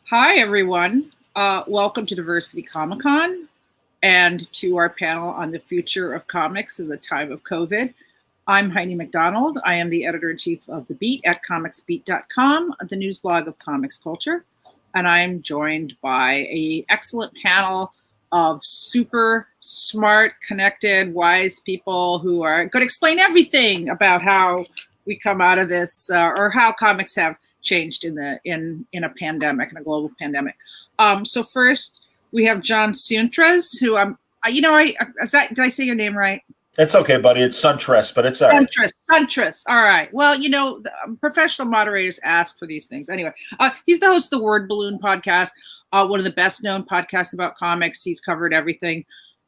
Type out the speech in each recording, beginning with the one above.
Hi, everyone. Welcome to Diversity Comic Con and to our panel on the future of comics in the time of COVID. I'm Heidi Macdonald. I am the editor-in-chief of The Beat at comicsbeat.com, the news blog of comics culture. And I'm joined by an excellent panel of super smart, connected, wise people who are going to explain everything about how we come out of this or how comics have changed in a pandemic, in a global pandemic. So first we have John Siuntres, who did I say your name right? It's okay, buddy. It's Siuntres, but it's all right. Siuntres. All right. Well, professional moderators ask for these things. Anyway, he's the host of the Word Balloon podcast, one of the best known podcasts about comics. He's covered everything,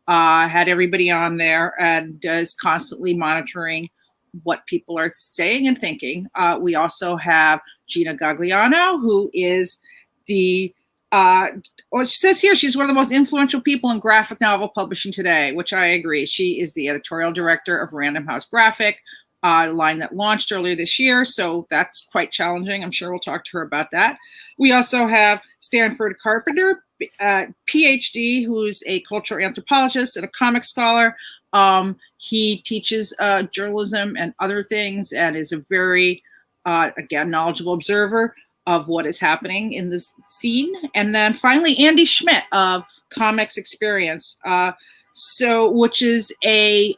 had everybody on there, and is constantly monitoring what people are saying and thinking. We also have Gina Gagliano, who is she says here she's one of the most influential people in graphic novel publishing today, which I agree. She is the editorial director of Random House Graphic, a line that launched earlier this year. So that's quite challenging. I'm sure we'll talk to her about that. We also have Stanford Carpenter, PhD, who's a cultural anthropologist and a comic scholar. He teaches journalism and other things and is a very, again, knowledgeable observer of what is happening in this scene. And then finally, Andy Schmidt of Comics Experience, which is a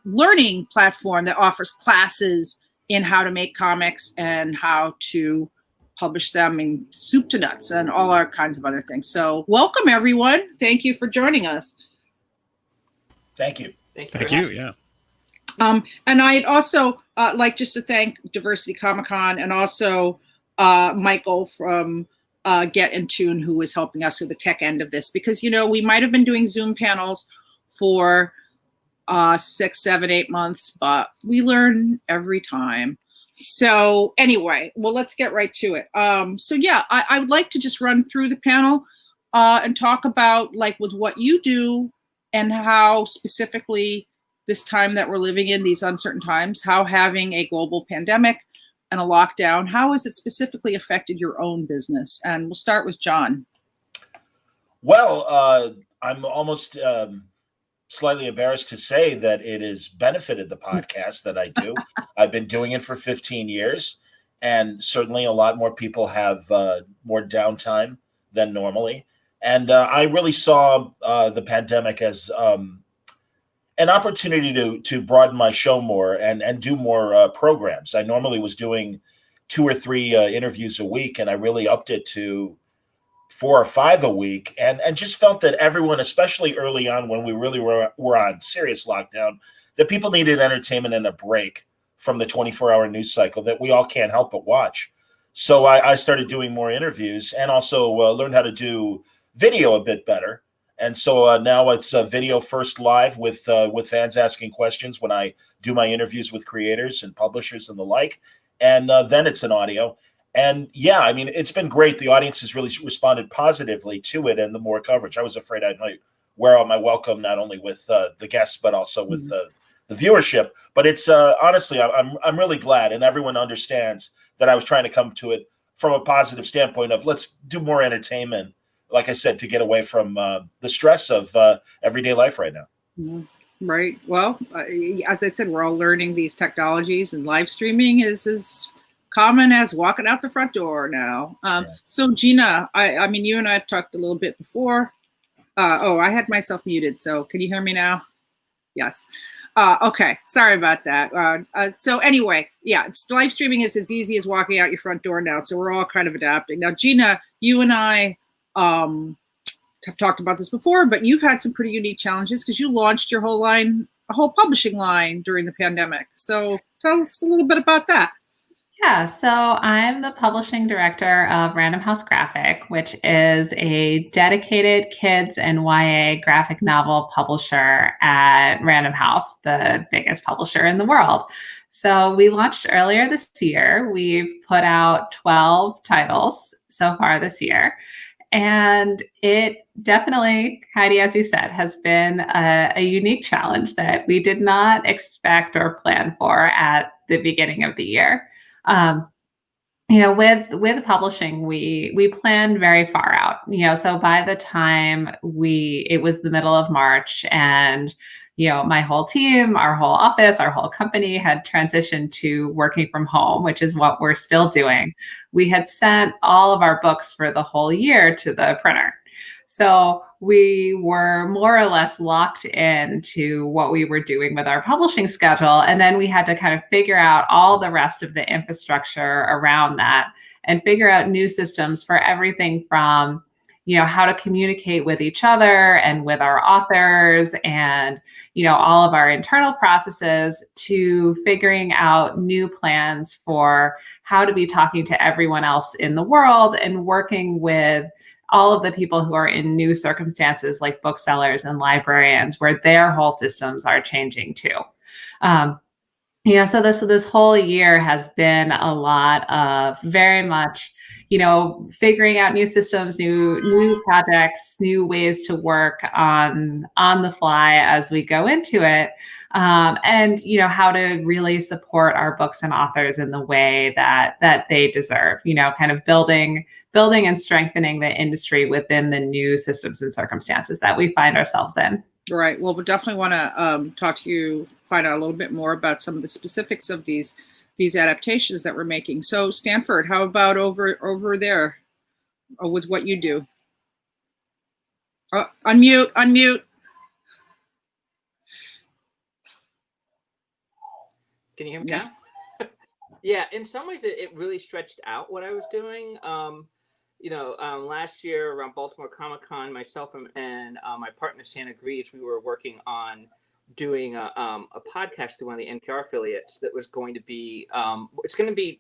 learning platform that offers classes in how to make comics and how to publish them in soup to nuts and all our kinds of other things. So welcome, everyone. Thank you for joining us. Thank you. Thank you. Yeah. And I'd also like just to thank Diversity Comic Con and also Michael from Get in Tune, who was helping us with the tech end of this, because we might have been doing Zoom panels for 6, 7, 8 months, but we learn every time. So anyway, well, let's get right to it. I would like to just run through the panel and talk about with what you do and how specifically this time that we're living in, these uncertain times, how having a global pandemic and a lockdown, how has it specifically affected your own business? And we'll start with John. Well, I'm almost slightly embarrassed to say that it has benefited the podcast that I do. I've been doing it for 15 years, and certainly a lot more people have more downtime than normally. And I really saw the pandemic as an opportunity to broaden my show more and do more programs. I normally was doing 2 or 3 interviews a week, and I really upped it to 4 or 5 a week, and just felt that everyone, especially early on when we really were on serious lockdown, that people needed entertainment and a break from the 24-hour news cycle that we all can't help but watch. So I started doing more interviews and also learned how to do video a bit better. And so now it's video first live with fans asking questions when I do my interviews with creators and publishers and the like. And then it's an audio. And yeah, I mean, it's been great. The audience has really responded positively to it and the more coverage. I was afraid I might wear out my welcome, not only with the guests, but also with the viewership. But it's honestly, I'm really glad. And everyone understands that I was trying to come to it from a positive standpoint of let's do more entertainment, like I said, to get away from the stress of everyday life right now. Right. Well, as I said, we're all learning these technologies, and live streaming is as common as walking out the front door now. So Gina, I mean, you and I have talked a little bit before. I had myself muted. So can you hear me now? Yes. Okay. Sorry about that. So anyway, yeah, live streaming is as easy as walking out your front door now. So we're all kind of adapting. Now, Gina, you and I have talked about this before, but you've had some pretty unique challenges because you launched your whole publishing line during the pandemic. So tell us a little bit about that. Yeah, so I'm the publishing director of Random House Graphic, which is a dedicated kids and YA graphic novel publisher at Random House, the biggest publisher in the world. So we launched earlier this year. We've put out 12 titles so far this year. And it definitely, Heidi, as you said, has been a unique challenge that we did not expect or plan for at the beginning of the year. with publishing, we planned very far out. So by the time it was the middle of March, and my whole team, our whole office, our whole company had transitioned to working from home, which is what we're still doing. We had sent all of our books for the whole year to the printer. So we were more or less locked into what we were doing with our publishing schedule. And then we had to kind of figure out all the rest of the infrastructure around that and figure out new systems for everything from, how to communicate with each other and with our authors and, all of our internal processes, to figuring out new plans for how to be talking to everyone else in the world and working with all of the people who are in new circumstances, like booksellers and librarians, where their whole systems are changing too. So this whole year has been a lot of very much, figuring out new systems, new projects, new ways to work on the fly as we go into it. And how to really support our books and authors in the way that they deserve, kind of building and strengthening the industry within the new systems and circumstances that we find ourselves in. Right. Well, we definitely want to talk to you, find out a little bit more about some of the specifics of these adaptations that we're making. So, Stanford, how about over there with what you do? Unmute. Can you hear me now? Yeah, in some ways it really stretched out what I was doing. Last year around Baltimore Comic-Con, myself and my partner Santa Greaves, we were working on doing a podcast through one of the NPR affiliates that was going to be it's going to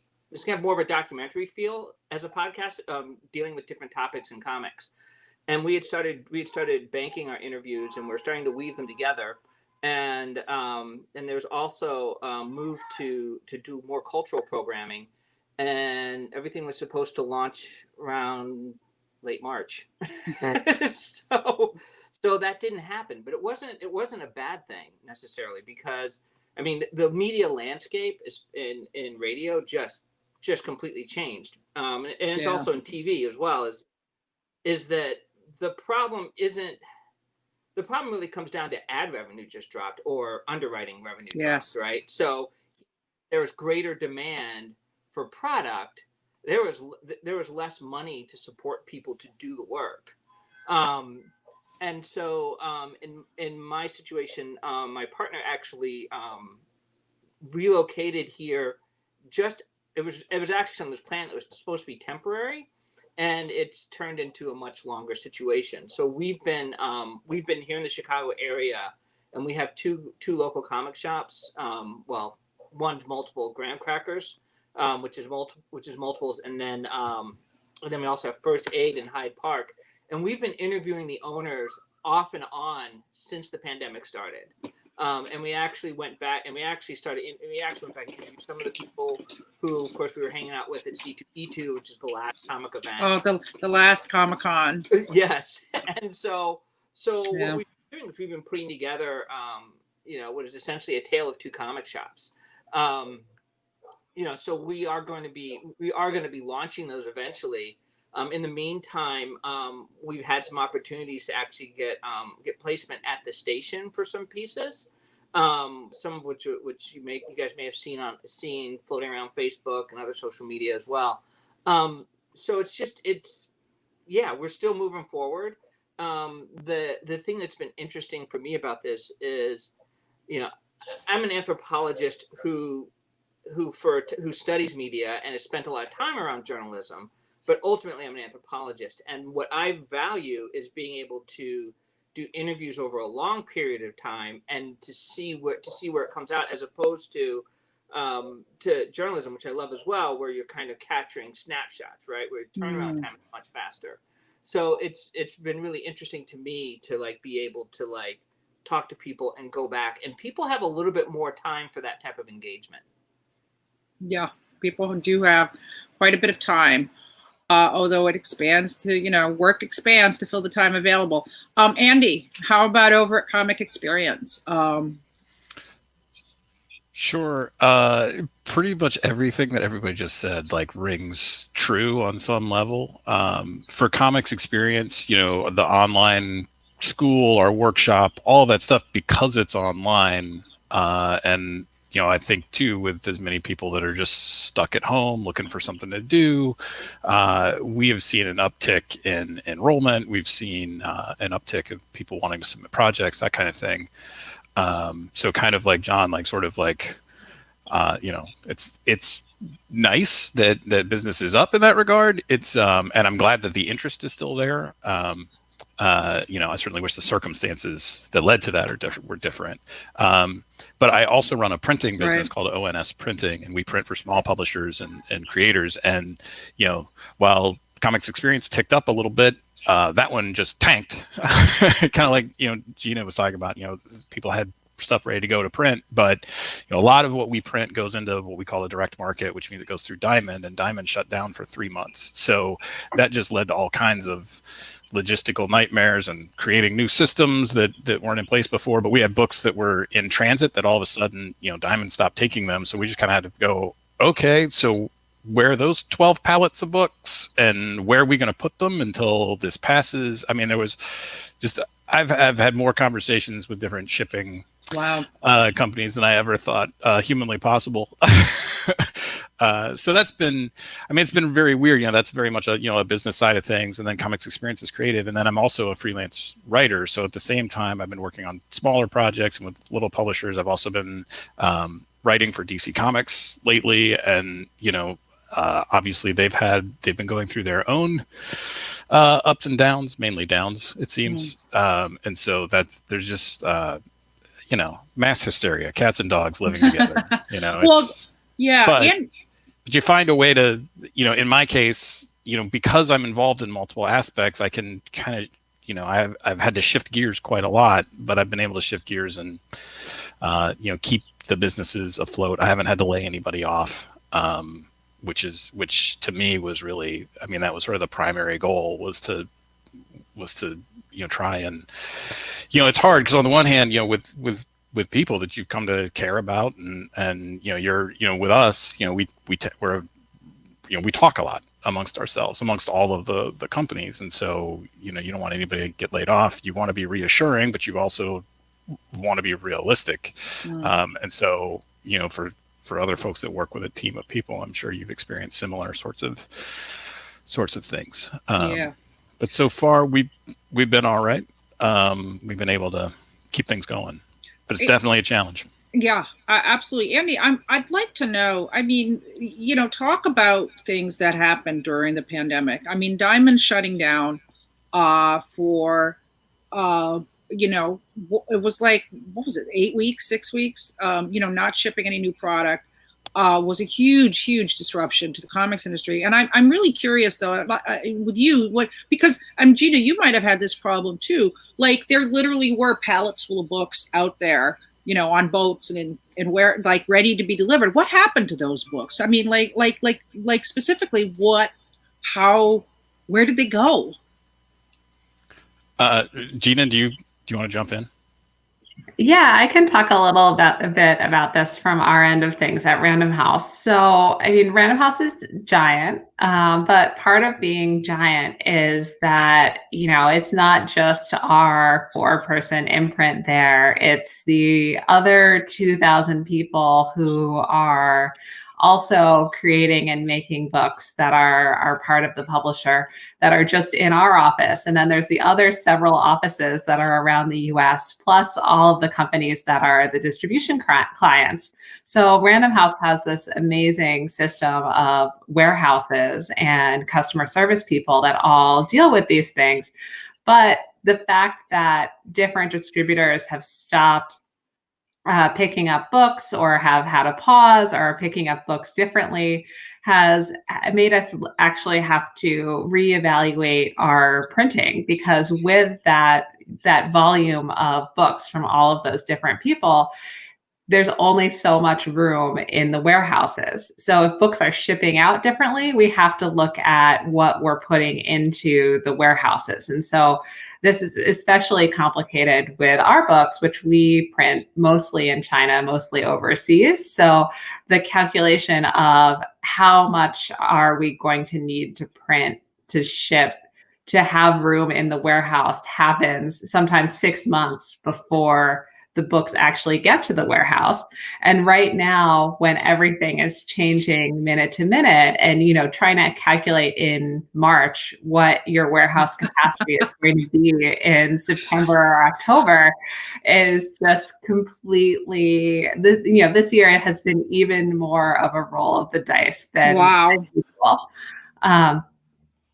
have more of a documentary feel as a podcast, dealing with different topics in comics. And we had started banking our interviews, and we're starting to weave them together. And there's also move to do more cultural programming, and everything was supposed to launch around late March. So that didn't happen, but it wasn't a bad thing necessarily, because I mean the media landscape is in radio just completely changed, and it's also in TV as well. Is that the problem really comes down to ad revenue just dropped, or underwriting revenue dropped, right? So there was greater demand for product. There was less money to support people to do the work. And so in my situation, my partner actually relocated here. It was actually something that was planned that was supposed to be temporary, and it's turned into a much longer situation. So we've been here in the Chicago area, and we have two local comic shops. One's multiple graham crackers, which is multiples, and then we also have First Aid in Hyde Park. And we've been interviewing the owners off and on since the pandemic started. And we actually went back and we actually went back and some of the people who, of course, we were hanging out with at C2E2, which is the last comic event. Oh, the last Comic-Con. Yes. And so what we've been doing is we've been putting together, what is essentially a tale of two comic shops. So we are going to be launching those eventually. In the meantime, we've had some opportunities to actually get placement at the station for some pieces, some of which you guys may have seen floating around Facebook and other social media as well. So we're still moving forward. The thing that's been interesting for me about this is, I'm an anthropologist who studies media and has spent a lot of time around journalism. But ultimately, I'm an anthropologist, and what I value is being able to do interviews over a long period of time and to see where it comes out, as opposed to journalism, which I love as well, where you're kind of capturing snapshots, right? Where turnaround time is much faster. So it's been really interesting to me to be able to talk to people and go back, and people have a little bit more time for that type of engagement. Yeah, people do have quite a bit of time. Although it expands to, work expands to fill the time available. Andy, how about over at Comic Experience? Sure. Pretty much everything that everybody just said like rings true on some level. For Comics Experience, the online school or workshop, all that stuff, because it's online, and I think too, with as many people that are just stuck at home looking for something to do, we have seen an uptick in enrollment. We've seen an uptick of people wanting to submit projects, that kind of thing. So kind of like John, like sort of like, it's nice that business is up in that regard. It's and I'm glad that the interest is still there. I certainly wish the circumstances that led to that were different. But I also run a printing business called ONS Printing, and we print for small publishers and creators. And while Comics Experience ticked up a little bit, that one just tanked. Kind of like Gina was talking about. People had stuff ready to go to print, but a lot of what we print goes into what we call a direct market, which means it goes through Diamond, and Diamond shut down for 3 months. So that just led to all kinds of logistical nightmares and creating new systems that weren't in place before. But we had books that were in transit that all of a sudden, Diamond stopped taking them. So we just kind of had to go, okay, so where are those 12 pallets of books, and where are we going to put them until this passes? I mean, there was just, I've had more conversations with different shipping companies than I ever thought humanly possible. So that's been, it's been very weird. That's very much a business side of things. And then Comics Experience is creative. And then I'm also a freelance writer. So at the same time, I've been working on smaller projects and with little publishers. I've also been writing for DC Comics lately. And, obviously they've been going through their own ups and downs, mainly downs, it seems. And so there's just, mass hysteria, cats and dogs living together, But you find a way to, in my case, because I'm involved in multiple aspects, I can kind of, I've had to shift gears quite a lot, but I've been able to shift gears and, keep the businesses afloat. I haven't had to lay anybody off, which to me was really, that was sort of the primary goal, was to try and, it's hard because on the one hand, with people that you've come to care about and you're, with us, we talk a lot amongst ourselves, amongst all of the companies. And so, you don't want anybody to get laid off. You want to be reassuring, but you also want to be realistic. And so, for other folks that work with a team of people, I'm sure you've experienced similar sorts of things. But so far we've been all right. We've been able to keep things going, but it's definitely a challenge. Yeah, absolutely. Andy, I'd like to know, talk about things that happened during the pandemic. Diamond shutting down for, it was like, what was it, 8 weeks, 6 weeks, not shipping any new product. Was a huge disruption to the comics industry. And I'm really curious though, with you, because Gina, you might have had this problem too. Like there literally were pallets full of books out there, on boats and where, like, ready to be delivered. What happened to those books? Like specifically where did they go? Gina, do you want to jump in? Yeah, I can talk a bit about this from our end of things at Random House. So, Random House is giant, but part of being giant is that, it's not just our 4-person imprint there. It's the other 2,000 people who are also creating and making books that are part of the publisher that are just in our office. And then there's the other several offices that are around the US, plus all of the companies that are the distribution clients. So Random House has this amazing system of warehouses and customer service people that all deal with these things. But the fact that different distributors have stopped picking up books or have had a pause or picking up books differently has made us actually have to reevaluate our printing, because with that volume of books from all of those different people, there's only so much room in the warehouses. So if books are shipping out differently, we have to look at what we're putting into the warehouses. And so this is especially complicated with our books, which we print mostly in China, mostly overseas. So the calculation of how much are we going to need to print to ship to have room in the warehouse happens sometimes 6 months before the books actually get to the warehouse. And right now, when everything is changing minute to minute, and trying to calculate in March what your warehouse capacity is going to be in September or October is just completely, this year it has been even more of a roll of the dice than usual.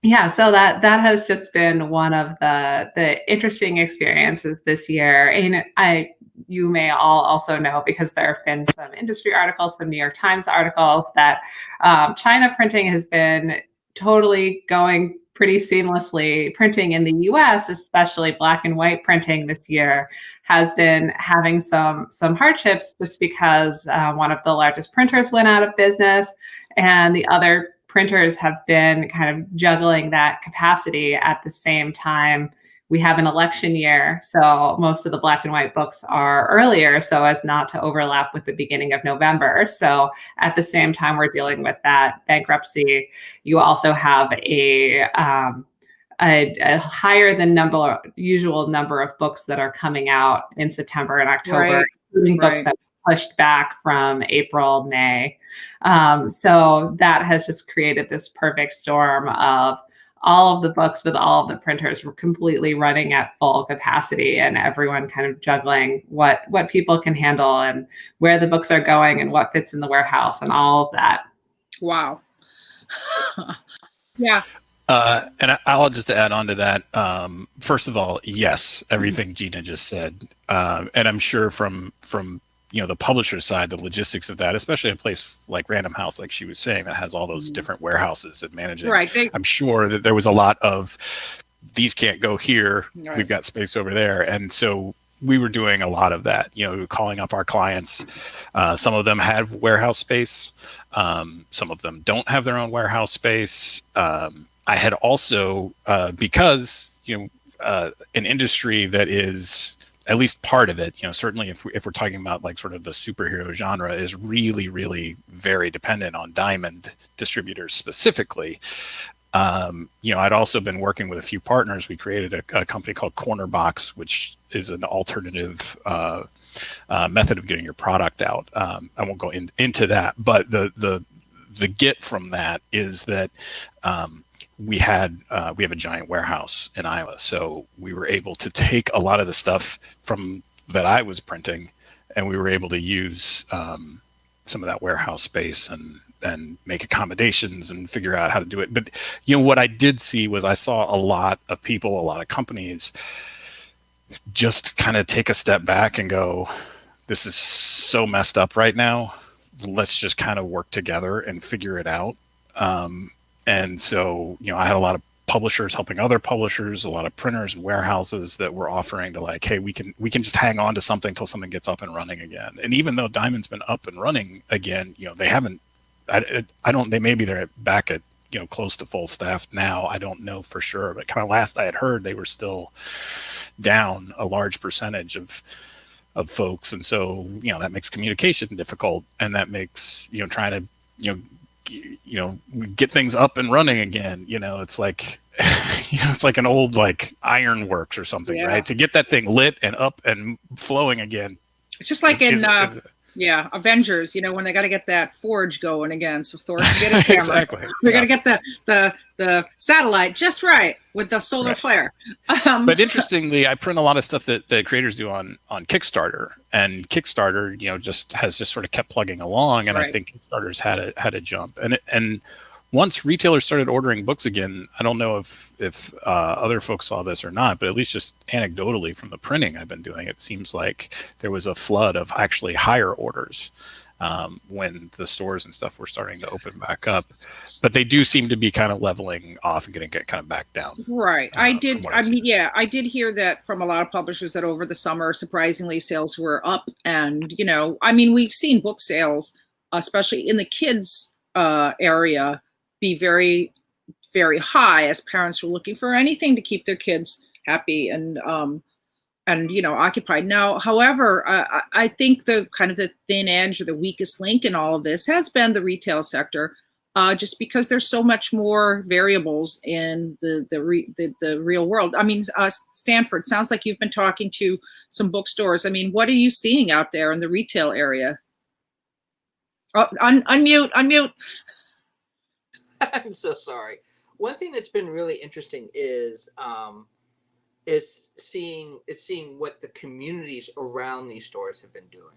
Yeah, so that has just been one of the interesting experiences this year. And you may all also know, because there have been some industry articles, some New York Times articles, that China printing has been totally going pretty seamlessly. Printing in the US, especially black and white printing this year, has been having some hardships just because one of the largest printers went out of business, and the other printers have been kind of juggling that capacity at the same time. We have an election year, so most of the black and white books are earlier, so as not to overlap with the beginning of November. So at the same time we're dealing with that bankruptcy, you also have a higher than usual number of books that are coming out in September and October, including books that pushed back from April, May. So that has just created this perfect storm of all of the books with all of the printers were completely running at full capacity, and everyone kind of juggling what people can handle and where the books are going and what fits in the warehouse and all of that. Wow. Yeah. And I'll just add on to that. First of all, yes, everything Gina just said, and I'm sure from the publisher side, the logistics of that, especially a place like Random House, like she was saying, that has all those different warehouses and managing. Right. I'm sure that there was a lot of these can't go here. Right. We've got space over there, and so we were doing a lot of that. Calling up our clients. Some of them have warehouse space. Some of them don't have their own warehouse space. I had also because an industry that is, at least part of it, certainly if we're talking about like sort of the superhero genre, is really, really very dependent on diamond distributors specifically. I'd also been working with a few partners. We created a company called Corner Box, which is an alternative method of getting your product out. I won't go into that, but the get from that is that we have a giant warehouse in Iowa, so we were able to take a lot of the stuff from that I was printing, and we were able to use some of that warehouse space and make accommodations and figure out how to do it. But what I did see was I saw a lot of people, a lot of companies just kind of take a step back and go, this is so messed up right now. Let's just kind of work together and figure it out. And so, I had a lot of publishers helping other publishers, a lot of printers and warehouses that were offering to like, hey, we can just hang on to something till something gets up and running again. And even though Diamond's been up and running again, they haven't, they're back at, close to full staff now. I don't know for sure, but kind of last I had heard, they were still down a large percentage of folks. And so, that makes communication difficult, and that makes, trying to, get things up and running again. It's like, it's like an old like ironworks or something, right? To get that thing lit and up and flowing again. It's just like Avengers, when they got to get that forge going again, so Thor can get his camera. Exactly. We got to get the satellite just right with the solar flare. But interestingly, I print a lot of stuff that creators do on Kickstarter, and Kickstarter, just has sort of kept plugging along, and I think Kickstarter's had a jump, and once retailers started ordering books again, I don't know if other folks saw this or not, but at least just anecdotally from the printing I've been doing, it seems like there was a flood of actually higher orders when the stores and stuff were starting to open back up. But they do seem to be kind of leveling off and getting kind of back down. Right. I did hear that from a lot of publishers that over the summer, surprisingly, sales were up. And, we've seen book sales, especially in the kids area, be very, very high as parents were looking for anything to keep their kids happy and occupied. Now, however, I think the kind of the thin edge or the weakest link in all of this has been the retail sector, just because there's so much more variables in the real world. I mean, Stanford, sounds like you've been talking to some bookstores. I mean, what are you seeing out there in the retail area? Oh, unmute. I'm so sorry. One thing that's been really interesting is seeing what the communities around these stores have been doing.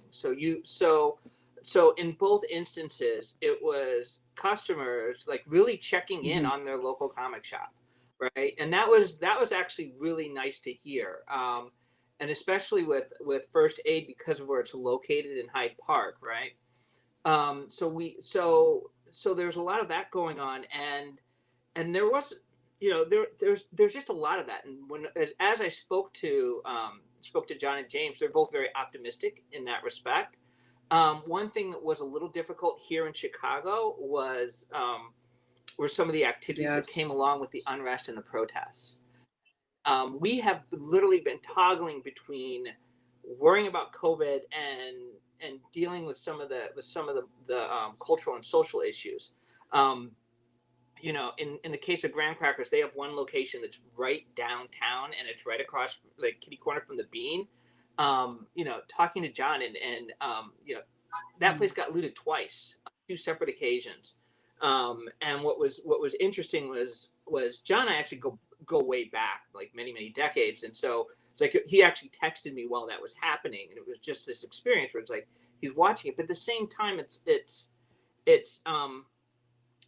So in both instances, it was customers like really checking in on their local comic shop, right? And that was actually really nice to hear. And especially with First Aid, because of where it's located in Hyde Park, right? So there's a lot of that going on, and there was, there's just a lot of that. And as I spoke to John and James, they're both very optimistic in that respect. One thing that was a little difficult here in Chicago were some of the activities that came along with the unrest and the protests. We have literally been toggling between worrying about COVID and dealing with some of the cultural and social issues. In the case of Graham Crackers, they have one location that's right downtown, and it's right across the kitty corner from the Bean. Talking to John and that place got looted twice, 2 separate occasions. And what was interesting was John and I actually go way back, like many decades, and so it's like he actually texted me while that was happening, and it was just this experience where it's like he's watching it, but at the same time, it's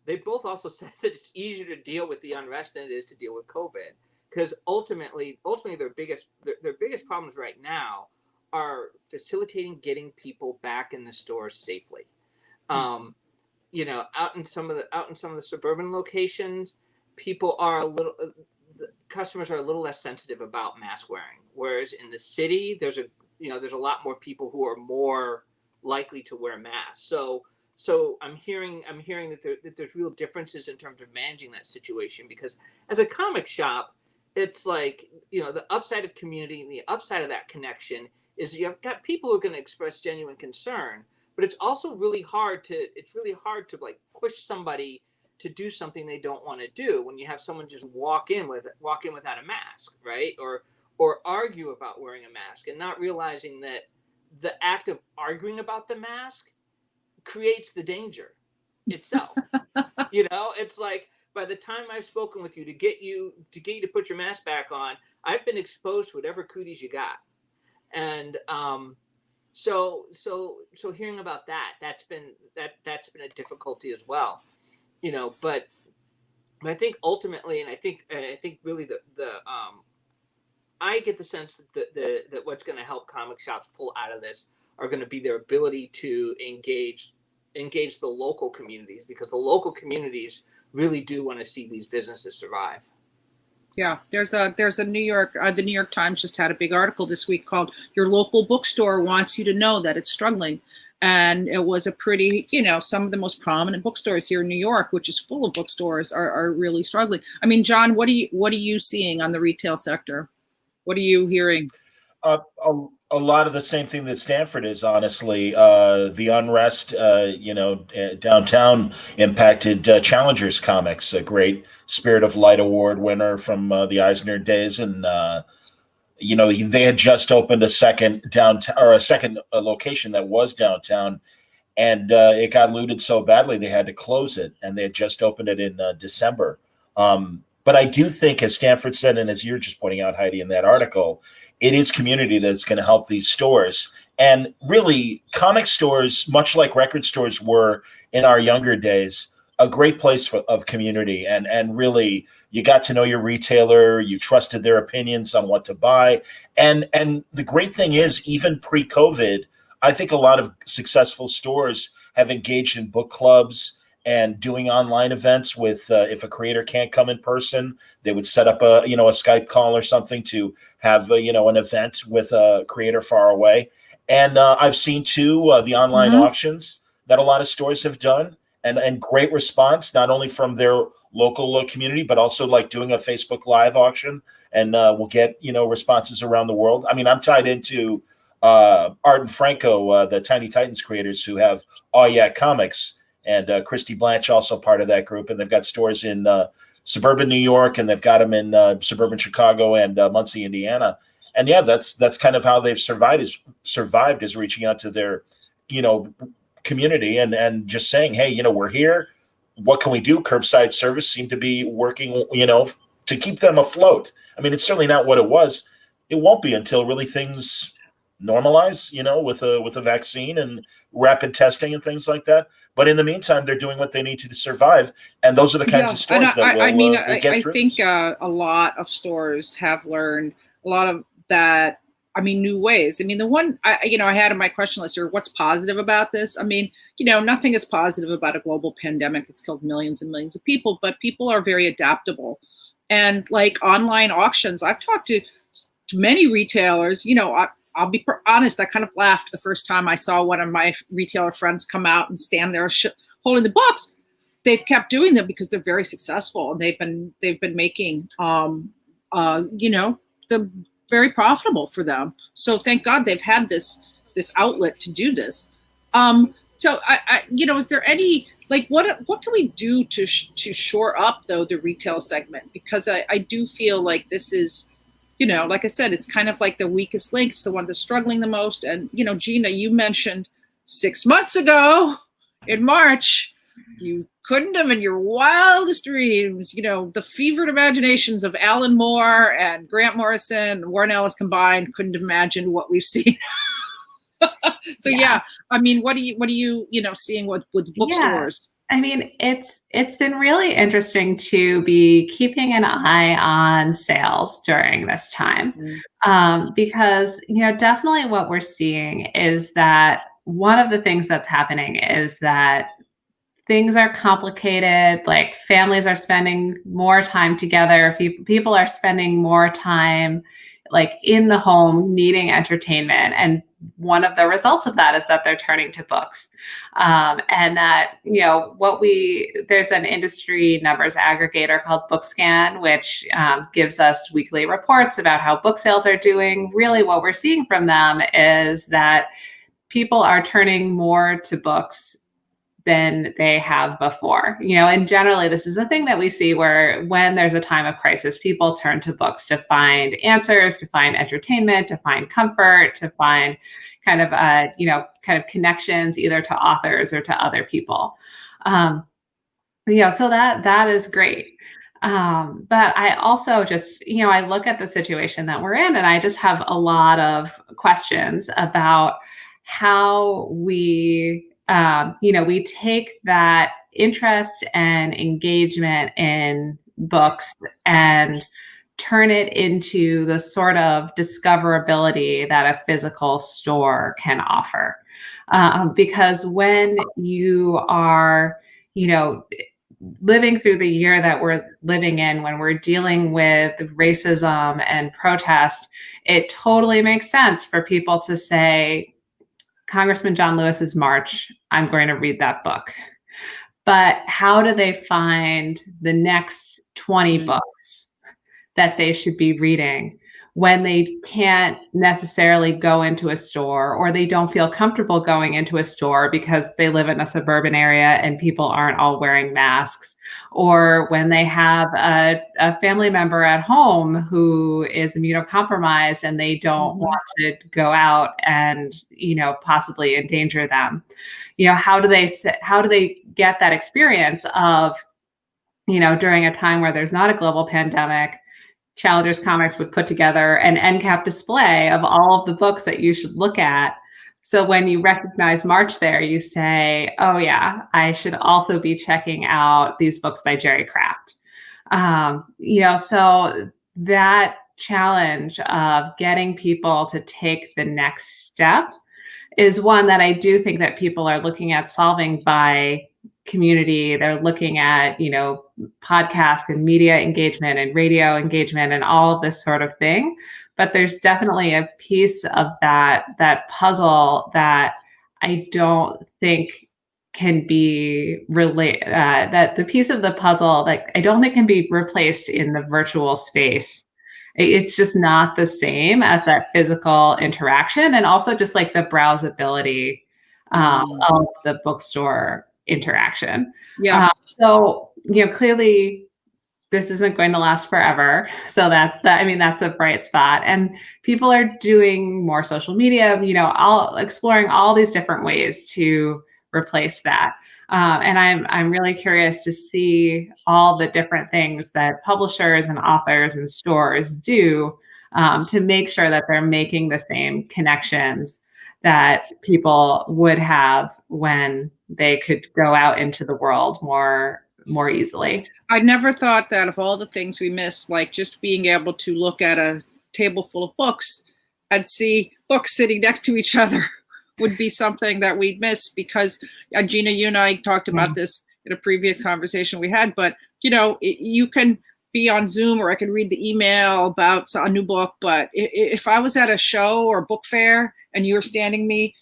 they both also said that it's easier to deal with the unrest than it is to deal with COVID, because ultimately their biggest problems right now are facilitating getting people back in the stores safely. Out in some of the suburban locations, customers are a little less sensitive about mask wearing, whereas in the city there's a lot more people who are more likely to wear masks. So I'm hearing that there's real differences in terms of managing that situation, because as a comic shop, it's like, the upside of community and the upside of that connection is you've got people who are going to express genuine concern, but it's also really hard to like push somebody to do something they don't want to do when you have someone just walk in without a mask, right? Or argue about wearing a mask and not realizing that the act of arguing about the mask creates the danger itself. It's like, by the time I've spoken with you to get you to put your mask back on, I've been exposed to whatever cooties you got. And so hearing about that's been a difficulty as well. But I think ultimately, and I think really I get the sense that what's going to help comic shops pull out of this are going to be their ability to engage the local communities, because the local communities really do want to see these businesses survive. Yeah, there's a New York, the New York Times just had a big article this week called "Your Local Bookstore Wants You to Know That It's Struggling." And it was a pretty, some of the most prominent bookstores here in New York, which is full of bookstores, are really struggling. I mean, John, what are you seeing on the retail sector? What are you hearing? A lot of the same thing that Stanford is, honestly. The unrest, downtown impacted Challengers Comics, a great Spirit of Light Award winner from the Eisner days, and they had just opened a second downtown, or a second location that was downtown, and it got looted so badly they had to close it, and they had just opened it in December. But I do think, as Stanford said, and as you're just pointing out, Heidi, in that article, it is community that's going to help these stores. And really, comic stores, much like record stores were in our younger days, a great place of community. And really, you got to know your retailer, you trusted their opinions on what to buy. And the great thing is, even pre-COVID, I think a lot of successful stores have engaged in book clubs and doing online events with, if a creator can't come in person, they would set up a Skype call or something to have, an event with a creator far away. And I've seen too, the online auctions that a lot of stores have done. and great response, not only from their local community, but also like doing a Facebook Live auction, and we'll get responses around the world. I mean, I'm tied into Art and Franco, the Tiny Titans creators, who have Oh Yeah Comics, and Christy Blanche also part of that group, and they've got stores in suburban New York, and they've got them in suburban Chicago and Muncie, Indiana. And yeah, that's kind of how they've survived is reaching out to their community and just saying, hey, we're here. What can we do? Curbside service seemed to be working, to keep them afloat. I mean, it's certainly not what it was. It won't be until really things normalize, with a vaccine and rapid testing and things like that. But in the meantime, they're doing what they need to survive, and those are the kinds of stores that will get through. I think a lot of stores have learned a lot of that. I mean, new ways. I mean, the one I had in my question list here, what's positive about this? I mean, nothing is positive about a global pandemic that's killed millions and millions of people, but people are very adaptable. And like online auctions, I've talked to many retailers. I'll be honest, I kind of laughed the first time I saw one of my retailer friends come out and stand there holding the books. They've kept doing them because they're very successful, and they've been making them very profitable for them. So thank God they've had this outlet to do this. So I is there any, like, what can we do to shore up though the retail segment? Because I do feel like this is, like I said, it's kind of like the weakest link. It's the one that's struggling the most. And, Gina, you mentioned 6 months ago in March, you couldn't have in your wildest dreams, the fevered imaginations of Alan Moore and Grant Morrison and Warren Ellis combined couldn't have imagined what we've seen. So, yeah, I mean, what are you seeing with bookstores? I mean, it's been really interesting to be keeping an eye on sales during this time, because, definitely what we're seeing is that one of the things that's happening is that things are complicated. Like, families are spending more time together. People are spending more time like in the home needing entertainment. And one of the results of that is that they're turning to books. And that, there's an industry numbers aggregator called BookScan, which gives us weekly reports about how book sales are doing. Really what we're seeing from them is that people are turning more to books than they have before, and generally this is a thing that we see where when there's a time of crisis, people turn to books to find answers, to find entertainment, to find comfort, to find kind of connections either to authors or to other people. So that is great. But I also just, I look at the situation that we're in and I just have a lot of questions about how we take that interest and engagement in books and turn it into the sort of discoverability that a physical store can offer. Because when you are, living through the year that we're living in, when we're dealing with racism and protest, it totally makes sense for people to say, Congressman John Lewis's March, I'm going to read that book. But how do they find the next 20 books that they should be reading when they can't necessarily go into a store, or they don't feel comfortable going into a store because they live in a suburban area and people aren't all wearing masks, or when they have a family member at home who is immunocompromised and they don't want to go out and, possibly endanger them. How do they get that experience of, during a time where there's not a global pandemic, Challengers Comics would put together an end cap display of all of the books that you should look at. So when you recognize March there, you say, oh yeah, I should also be checking out these books by Jerry Craft. So that challenge of getting people to take the next step is one that I do think that people are looking at solving by community. They're looking at, podcast and media engagement and radio engagement and all of this sort of thing. But there's definitely a piece of that puzzle that I don't think can be that the piece of the puzzle that I don't think can be replaced in the virtual space. It's just not the same as that physical interaction, and also just like the browsability of the bookstore interaction. Yeah. So, clearly this isn't going to last forever. So that's a bright spot. And people are doing more social media, all exploring all these different ways to replace that. And I'm really curious to see all the different things that publishers and authors and stores do to make sure that they're making the same connections that people would have when they could go out into the world more easily. I never thought that of all the things we miss, like just being able to look at a table full of books and see books sitting next to each other would be something that we'd miss, because Gina, you and I talked about this in a previous conversation we had, but you can be on Zoom, or I can read the email about a new book. But if I was at a show or book fair and you were showing me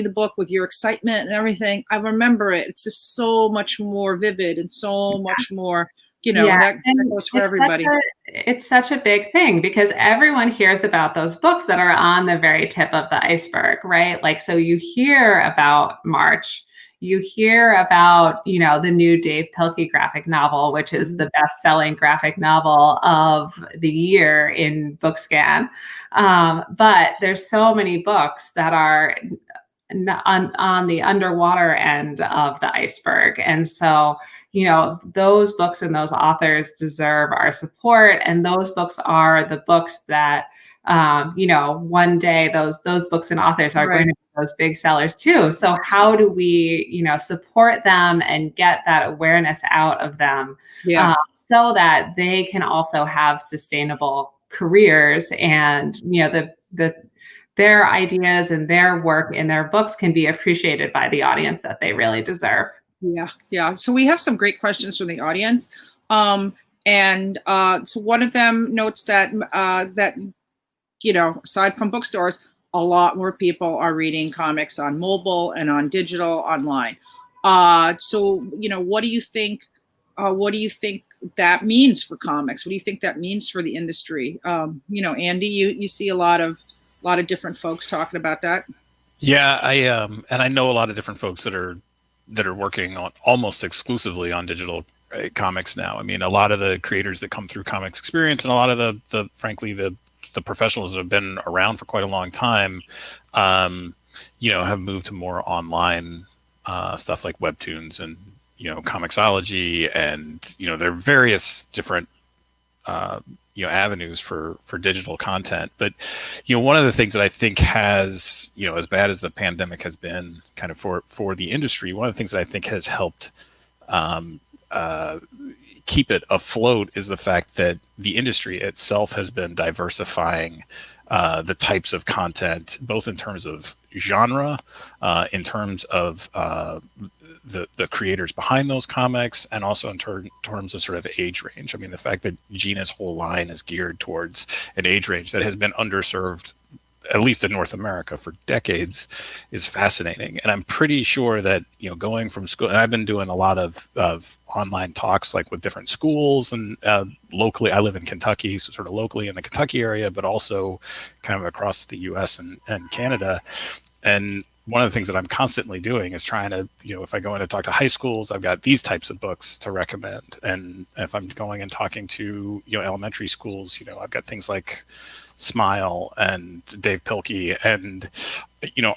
the book with your excitement and everything, I remember it. It's just so much more vivid and so much more, that goes for everybody. It's such a big thing, because everyone hears about those books that are on the very tip of the iceberg, right? Like, so you hear about March. You hear about, the new Dave Pilkey graphic novel, which is the best-selling graphic novel of the year in BookScan. But there's so many books that are on the underwater end of the iceberg. And so, those books and those authors deserve our support. And those books are the books that, one day those books and authors are going to be those big sellers too. So how do we, support them and get that awareness out of them so that they can also have sustainable careers, and, their ideas and their work in their books can be appreciated by the audience that they really deserve. Yeah. So we have some great questions from the audience. So one of them notes that, aside from bookstores, a lot more people are reading comics on mobile and on digital online. So, what do you think? What do you think that means for comics? What do you think that means for the industry? Andy, you see a lot of different folks talking about that. Yeah, I know a lot of different folks that are working on almost exclusively on digital comics now. I mean, a lot of the creators that come through Comics Experience, and a lot of the frankly the professionals that have been around for quite a long time, have moved to more online stuff like webtoons and Comixology, and there are various different avenues for digital content. But one of the things that I think has, as bad as the pandemic has been kind of for the industry, one of the things that I think has helped keep it afloat is the fact that the industry itself has been diversifying the types of content, both in terms of genre, in terms of the creators behind those comics, and also in terms of sort of age range. I mean, the fact that Gina's whole line is geared towards an age range that has been underserved, at least in North America, for decades, is fascinating. And I'm pretty sure that, going from school, and I've been doing a lot of online talks, like with different schools, and locally, I live in Kentucky, so sort of locally in the Kentucky area, but also kind of across the US and Canada. And one of the things that I'm constantly doing is trying to, if I go in to talk to high schools, I've got these types of books to recommend. And if I'm going and talking to, elementary schools, I've got things like Smile and Dave Pilkey and,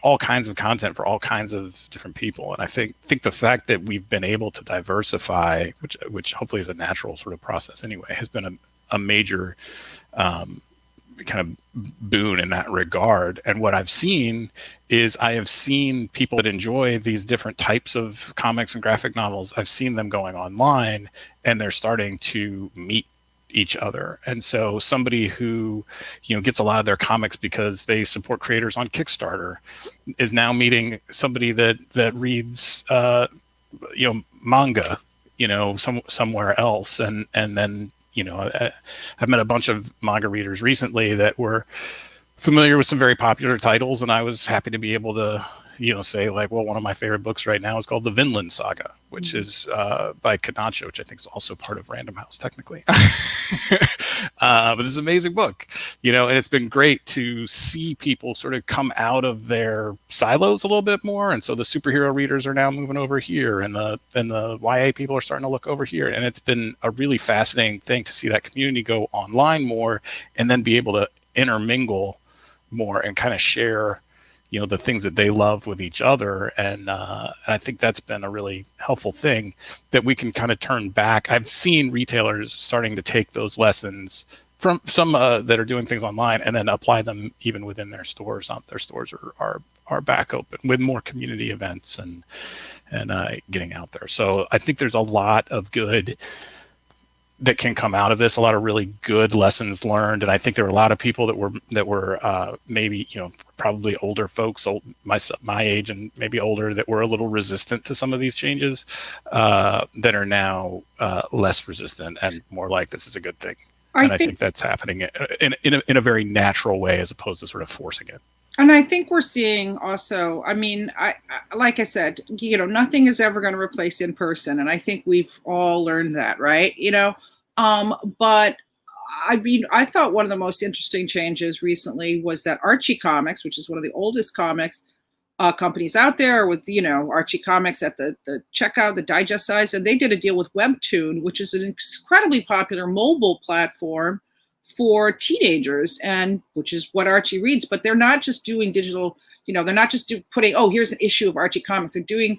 all kinds of content for all kinds of different people. And I think the fact that we've been able to diversify, which hopefully is a natural sort of process anyway, has been a major kind of boon in that regard. And what I've seen is I have seen people that enjoy these different types of comics and graphic novels. I've seen them going online, and they're starting to meet each other. And so somebody who, gets a lot of their comics because they support creators on Kickstarter is now meeting somebody that reads, manga, somewhere else. And then, I've met a bunch of manga readers recently that were familiar with some very popular titles, and I was happy to be able to, say like, well, one of my favorite books right now is called The Vinland Saga, which is by Kanacho, which I think is also part of Random House technically. But it's an amazing book, and it's been great to see people sort of come out of their silos a little bit more. And so the superhero readers are now moving over here, and the YA people are starting to look over here. And it's been a really fascinating thing to see that community go online more and then be able to intermingle more and kind of share the things that they love with each other. And I think that's been a really helpful thing that we can kind of turn back. I've seen retailers starting to take those lessons from some that are doing things online and then apply them even within their stores. Their stores are back open with more community events and getting out there. So I think there's a lot of good that can come out of this, a lot of really good lessons learned. And I think there were a lot of people that were maybe, probably older folks, my age and maybe older, that were a little resistant to some of these changes, that are now less resistant and more like, this is a good thing. I think that's happening in a very natural way, as opposed to sort of forcing it. And I think we're seeing also, I like I said, nothing is ever going to replace in person. And I think we've all learned that, right? But I thought one of the most interesting changes recently was that Archie Comics, which is one of the oldest comics companies out there, with, Archie Comics at the checkout, the digest size, and they did a deal with Webtoon, which is an incredibly popular mobile platform for teenagers, and which is what Archie reads. But they're not just doing digital, they're not just putting, here's an issue of Archie Comics. They're doing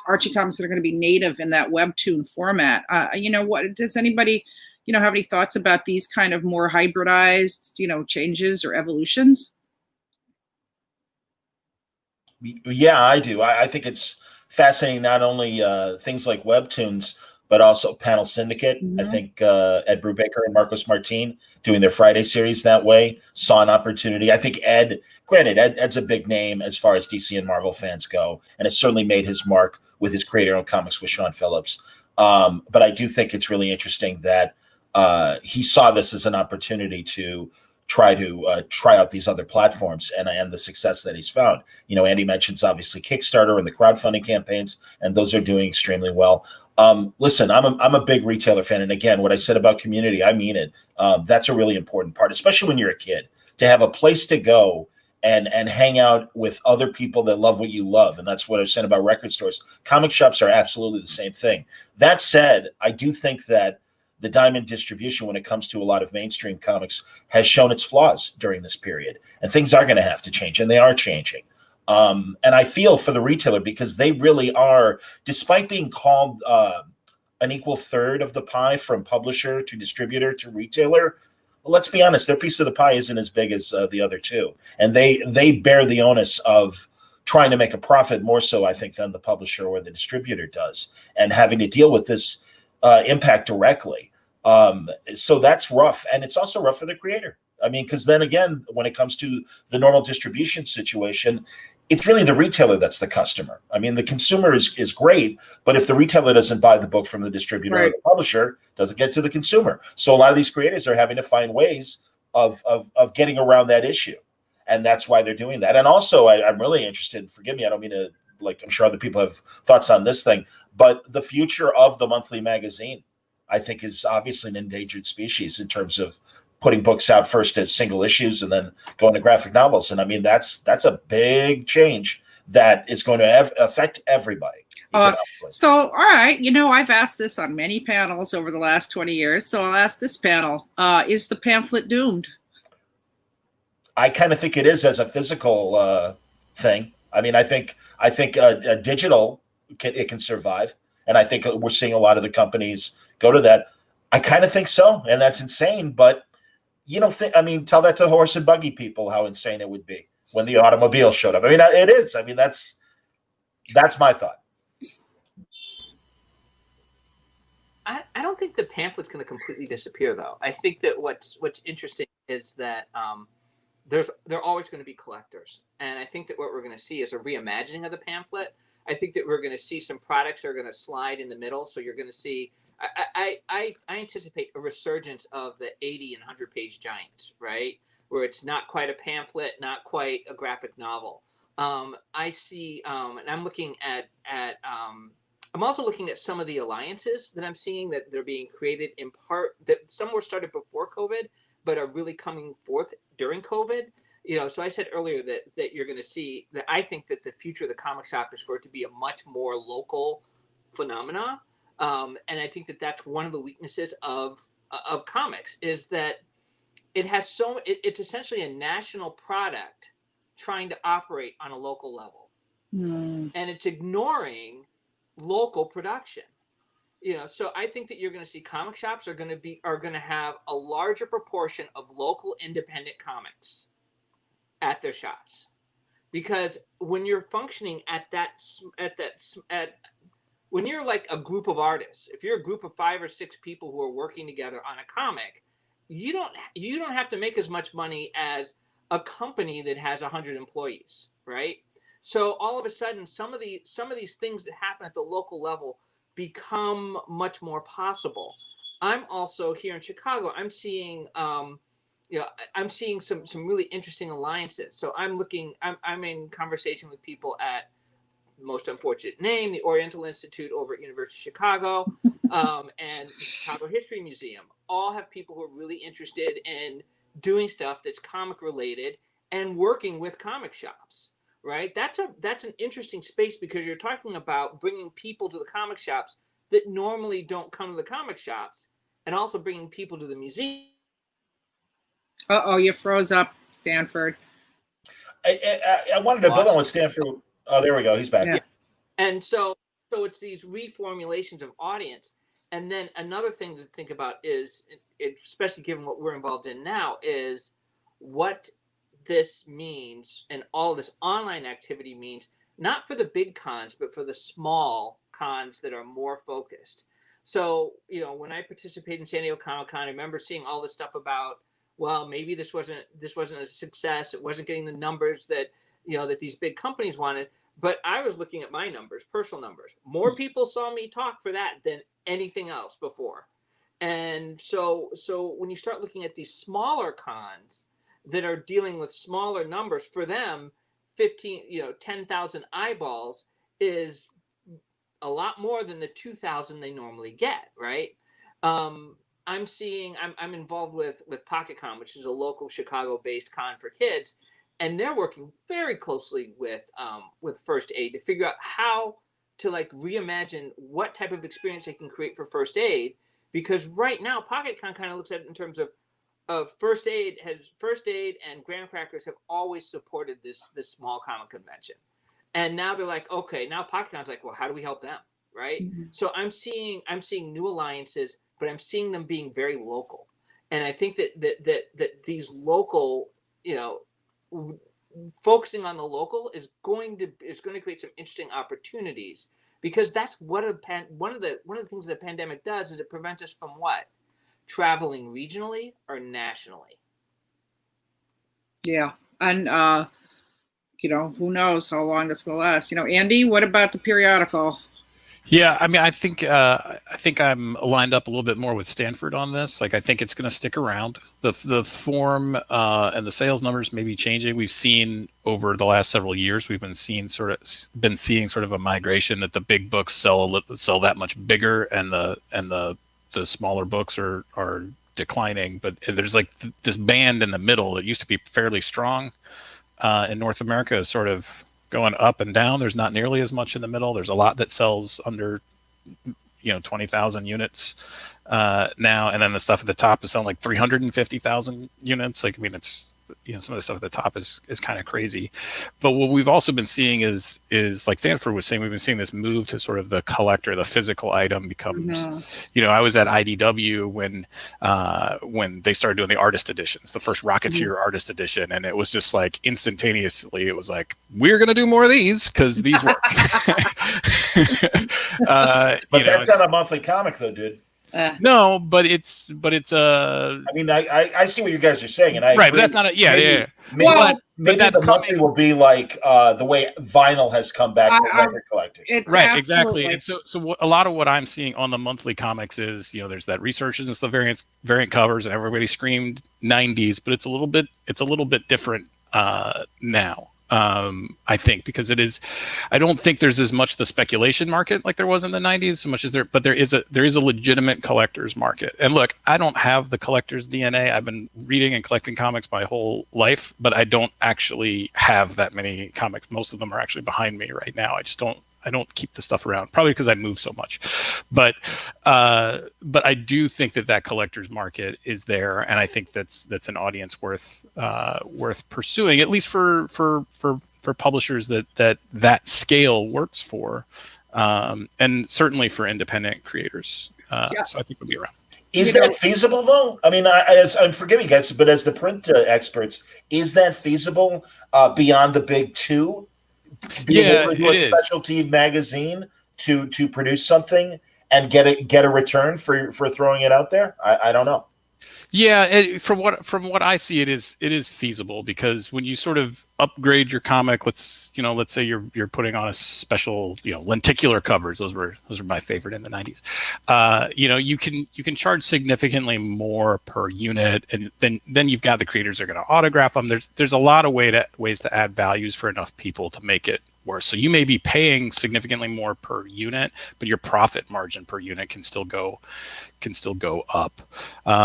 Archie Comics that are going to be native in that Webtoon format. What does anybody, have any thoughts about these kind of more hybridized, changes or evolutions? Yeah, I do. I think it's fascinating, not only things like Webtoons, but also Panel Syndicate. Mm-hmm. I think Ed Brubaker and Marcos Martin doing their Friday series that way saw an opportunity. I think Ed's a big name as far as DC and Marvel fans go, and has certainly made his mark with his creator-owned comics with Sean Phillips. But I do think it's really interesting that he saw this as an opportunity to try out these other platforms and the success that he's found. Andy mentions obviously Kickstarter and the crowdfunding campaigns, and those are doing extremely well. Listen, I'm a big retailer fan, and again, what I said about community, I mean it. That's a really important part, especially when you're a kid, to have a place to go and hang out with other people that love what you love. And that's what I've said about record stores. Comic shops are absolutely the same thing. That said, I do think that the diamond distribution, when it comes to a lot of mainstream comics, has shown its flaws during this period, and things are going to have to change, and they are changing. And I feel for the retailer, because they really are, despite being called an equal third of the pie from publisher to distributor to retailer, well, let's be honest, their piece of the pie isn't as big as the other two. And they bear the onus of trying to make a profit more so, I think, than the publisher or the distributor does, and having to deal with this impact directly. So that's rough. And it's also rough for the creator. Because then again, when it comes to the normal distribution situation, it's really the retailer that's the customer. The consumer is great, but if the retailer doesn't buy the book from the distributor or the publisher, it doesn't get to the consumer. So a lot of these creators are having to find ways of getting around that issue. And that's why they're doing that. And also, I'm really interested, forgive me, I don't mean to, I'm sure other people have thoughts on this thing, but the future of the monthly magazine, I think, is obviously an endangered species in terms of putting books out first as single issues and then going to graphic novels. And that's a big change that is going to affect everybody. So, all right, I've asked this on many panels over the last 20 years. So I'll ask this panel, is the pamphlet doomed? I kind of think it is as a physical thing. I think digital can survive. And I think we're seeing a lot of the companies go to that. I kind of think so. And that's insane. But tell that to horse and buggy people how insane it would be when the automobile showed up. It is. That's my thought. I don't think the pamphlet's going to completely disappear, though. I think that what's interesting is that there are always going to be collectors, and I think that what we're going to see is a reimagining of the pamphlet. I think that we're going to see some products that are going to slide in the middle. So you're going to see. I anticipate a resurgence of the 80 and 100 page giants, right? Where it's not quite a pamphlet, not quite a graphic novel. I see, and I'm looking at I'm also looking at some of the alliances that I'm seeing that they're being created in part, that some were started before COVID, but are really coming forth during COVID. So I said earlier that you're going to see that I think that the future of the comic shop is for it to be a much more local phenomena. And I think that that's one of the weaknesses of comics, is that it's essentially a national product trying to operate on a local level. And it's ignoring local production. So I think that you're going to see comic shops are going to have a larger proportion of local independent comics at their shops, because when you're functioning when you're like a group of artists, if you're a group of 5 or 6 people who are working together on a comic, you don't have to make as much money as a company that has 100 employees, right? So all of a sudden, some of these things that happen at the local level become much more possible. I'm also here in Chicago. I'm seeing, I'm seeing some really interesting alliances. So I'm in conversation with people at, most unfortunate name, the Oriental Institute over at University of Chicago, and the Chicago History Museum. All have people who are really interested in doing stuff that's comic related and working with comic shops. Right, that's an interesting space, because you're talking about bringing people to the comic shops that normally don't come to the comic shops, and also bringing people to the museum. Uh-oh, you froze up, Stanford. I wanted to build on what Stanford. Oh, there we go. He's back. Yeah. And so it's these reformulations of audience. And then another thing to think about is, especially given what we're involved in now, is what this means, and all of this online activity means, not for the big cons, but for the small cons that are more focused. So, when I participated in San Diego Comic-Con, I remember seeing all this stuff about, well, maybe this wasn't a success. It wasn't getting the numbers that, that these big companies wanted. But I was looking at my numbers, personal numbers. More people saw me talk for that than anything else before. And so when you start looking at these smaller cons that are dealing with smaller numbers, for them, 10,000 eyeballs is a lot more than the 2,000 they normally get, right? I'm involved with PocketCon, which is a local Chicago-based con for kids, and they're working very closely with First Aid to figure out how to reimagine what type of experience they can create for First Aid, because right now PocketCon kind of looks at it in terms of First Aid and Graham Crackers have always supported this small comic convention, and now they're like, okay, now PocketCon's like, well, how do we help them, right? Mm-hmm. So I'm seeing new alliances, but I'm seeing them being very local, and I think that these local, focusing on the local is going to create some interesting opportunities, because that's one of the things that the pandemic does is it prevents us from what? Traveling regionally or nationally. Yeah. And, who knows how long this will last. Andy, what about the periodical? Yeah, I mean, I think I'm lined up a little bit more with Stanford on this. I think it's going to stick around. The form and the sales numbers may be changing. We've seen over the last several years, we've been seeing sort of a migration that the big books sell that much bigger, and the smaller books are declining. But there's this band in the middle that used to be fairly strong in North America is sort of going up and down. There's not nearly as much in the middle. There's a lot that sells under 20,000 units now, and then the stuff at the top is selling 350,000 units. It's some of the stuff at the top is kind of crazy. But what we've also been seeing is like Stanford was saying, we've been seeing this move to sort of the collector, the physical item becomes, I was at IDW when they started doing the artist editions, the first Rocketeer artist edition. And it was just instantaneously, it was we're going to do more of these because these work. But that's not a monthly comic though, dude. No, but it's I mean, I see what you guys are saying, and I right, agree. But that's not a Maybe that's the monthly will be the way vinyl has come back for record collectors. Right, exactly. And so a lot of what I'm seeing on the monthly comics is there's that resurgence, the variant covers, and everybody screamed 90s, but it's a little bit different now. I think, because I don't think there's as much the speculation market like there was in the 90s, so much as but there is a legitimate collector's market. And look, I don't have the collector's DNA. I've been reading and collecting comics my whole life, but I don't actually have that many comics. Most of them are actually behind me right now. I don't keep the stuff around, probably because I move so much. But I do think that collector's market is there, and I think that's an audience worth pursuing, at least for publishers that scale works for, and certainly for independent creators. So I think we'll be around. Is that feasible, though? I mean, I'm forgive me, guys, but as the print experts, is that feasible beyond the big two? Being able to do a specialty magazine to produce something and get a return for throwing it out there? I don't know. Yeah, from what I see, it is feasible, because when you sort of upgrade your comic, let's say you're putting on a special, lenticular covers. Those were my favorite in the 90s. You can charge significantly more per unit, and then you've got the creators that are going to autograph them. There's a lot of ways to add values for enough people to make it worse. So you may be paying significantly more per unit, but your profit margin per unit can still go up,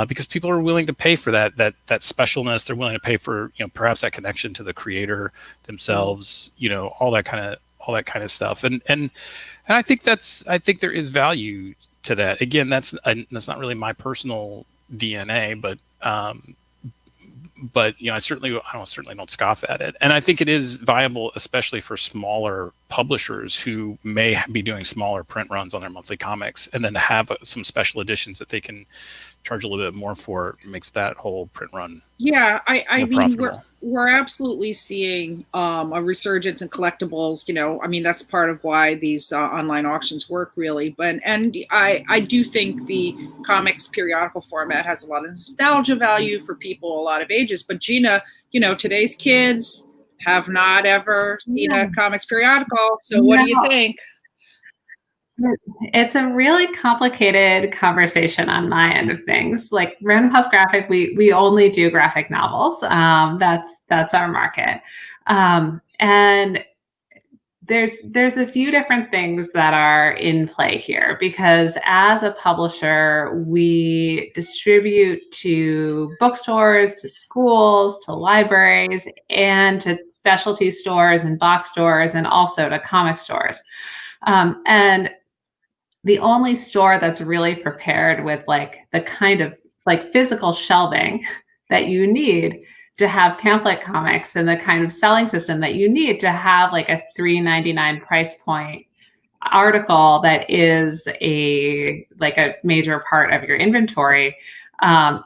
because people are willing to pay for that specialness. They're willing to pay for perhaps that connection to the creator themselves, all that kind of stuff. And I think there is value to that. Again, that's not really my personal DNA, but I certainly don't scoff at it. And I think it is viable, especially for smaller publishers who may be doing smaller print runs on their monthly comics, and then to have some special editions that they can charge a little bit more for makes that whole print run. Yeah, I mean, we're absolutely seeing a resurgence in collectibles. That's part of why these online auctions work, really. And I do think the comics periodical format has a lot of nostalgia value for people a lot of ages. But Gina, today's kids have not ever seen a comics periodical. So what do you think? It's a really complicated conversation on my end of things. Like Random House Graphic, we only do graphic novels. That's our market. And there's a few different things that are in play here, because as a publisher, we distribute to bookstores, to schools, to libraries, and to specialty stores and box stores, and also to comic stores. And the only store that's really prepared with the kind of physical shelving that you need to have pamphlet comics, and the kind of selling system that you need to have a $3.99 price point article that is a major part of your inventory,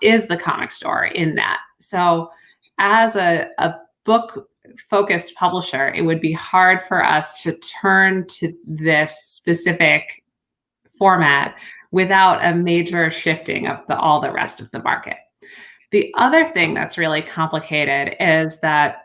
is the comic store in that. So as a book focused publisher, it would be hard for us to turn to this specific format without a major shifting of all the rest of the market. The other thing that's really complicated is that,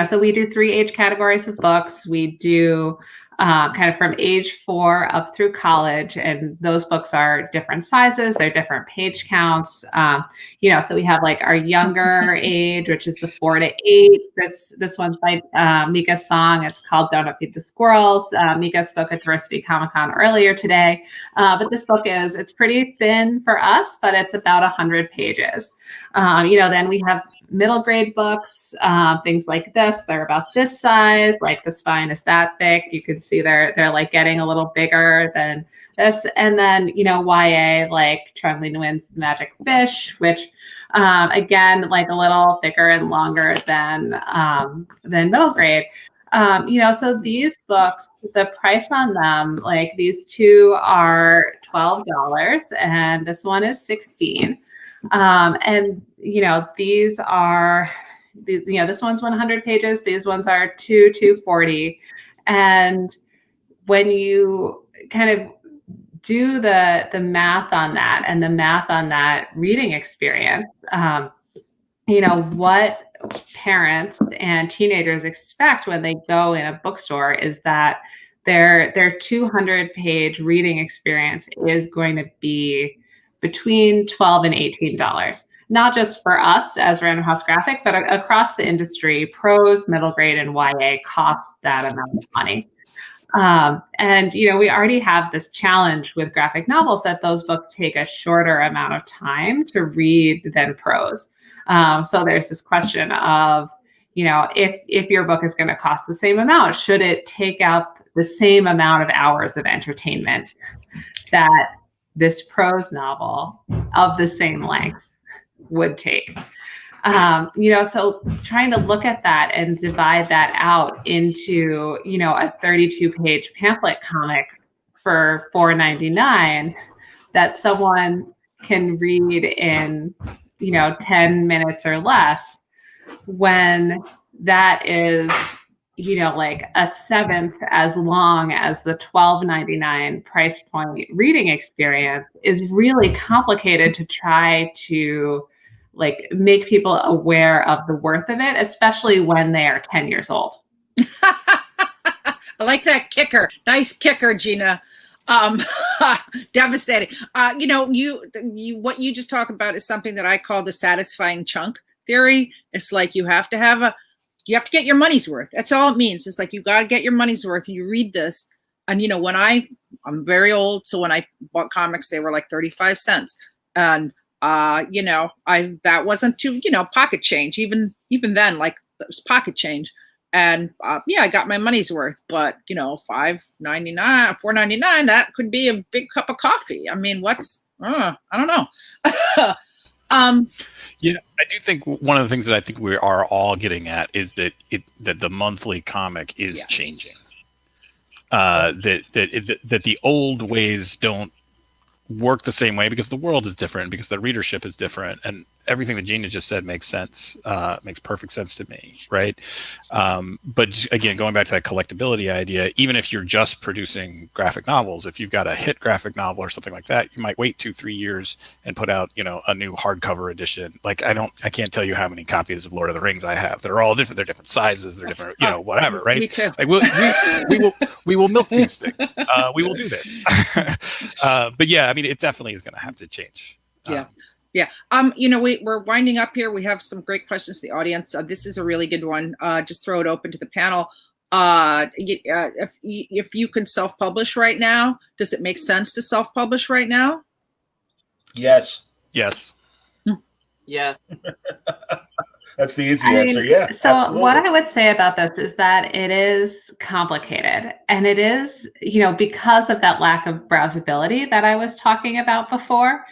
so we do 3 age categories of books. We do kind of from age 4 up through college, and those books are different sizes. They're different page counts. So we have our younger age, which is the 4 to 8. This one's by Mika Song. It's called Don't Feed the Squirrels. Mika spoke at Diversity Comic-Con earlier today. But this book it's pretty thin for us, but it's about 100 pages. Then we have middle grade books, things like this. They're about this size, the spine is that thick. You can see they're getting a little bigger than this. And then, YA, Traveling Winds, Magic Fish, which, again, a little thicker and longer than middle grade. So these books, the price on them, these two are $12 and this one is $16. And these are this one's 100 pages. These ones are 240. And when you kind of do the math on that, and the math on that reading experience, what parents and teenagers expect when they go in a bookstore is that their 200-page reading experience is going to be between $12 and $18. not just for us as Random House Graphic, but across the industry, prose, middle grade, and YA cost that amount of money. And, we already have this challenge with graphic novels that those books take a shorter amount of time to read than prose. So there's this question of, if your book is going to cost the same amount, should it take up the same amount of hours of entertainment that this prose novel of the same length would take? So trying to look at that and divide that out into, a 32-page pamphlet comic for $4.99 that someone can read in, 10 minutes or less, when that is, like a seventh as long as the $12.99 price point reading experience, is really complicated to try to make people aware of the worth of it, especially when they are 10 years old. I like that kicker. Nice kicker, Gina. Devastating. What you just talked about is something that I call the satisfying chunk theory. It's like you have to get your money's worth. That's all it means. It's like you got to get your money's worth, and you read this. And when I'm very old, so when I bought comics, they were like 35 cents, and that wasn't too, pocket change. Even then, like, it was pocket change. And I got my money's worth. But, $5.99, $4.99, that could be a big cup of coffee. I mean, I don't know. Yeah, I do think one of the things that I think we are all getting at is that the monthly comic is changing. That the old ways don't work the same way because the world is different, because the readership is different, and everything that Gina just said makes sense, makes perfect sense to me, right? But again, going back to that collectability idea, even if you're just producing graphic novels, if you've got a hit graphic novel or something like that, you might wait 2-3 years and put out, a new hardcover edition. Like I can't tell you how many copies of Lord of the Rings I have. They're all different. They're different sizes. They're different, whatever, right? Me too. Like we will milk these things. We will do this. But yeah, I mean, it definitely is going to have to change. Yeah. We're winding up here. We have some great questions to the audience. This is a really good one. Just throw it open to the panel. If you can self-publish right now, does it make sense to self-publish right now? Yes. Yes. Yes. That's the easy answer. Yeah. So absolutely. what I would say about this is that it is complicated, and it is, because of that lack of browsability that I was talking about before.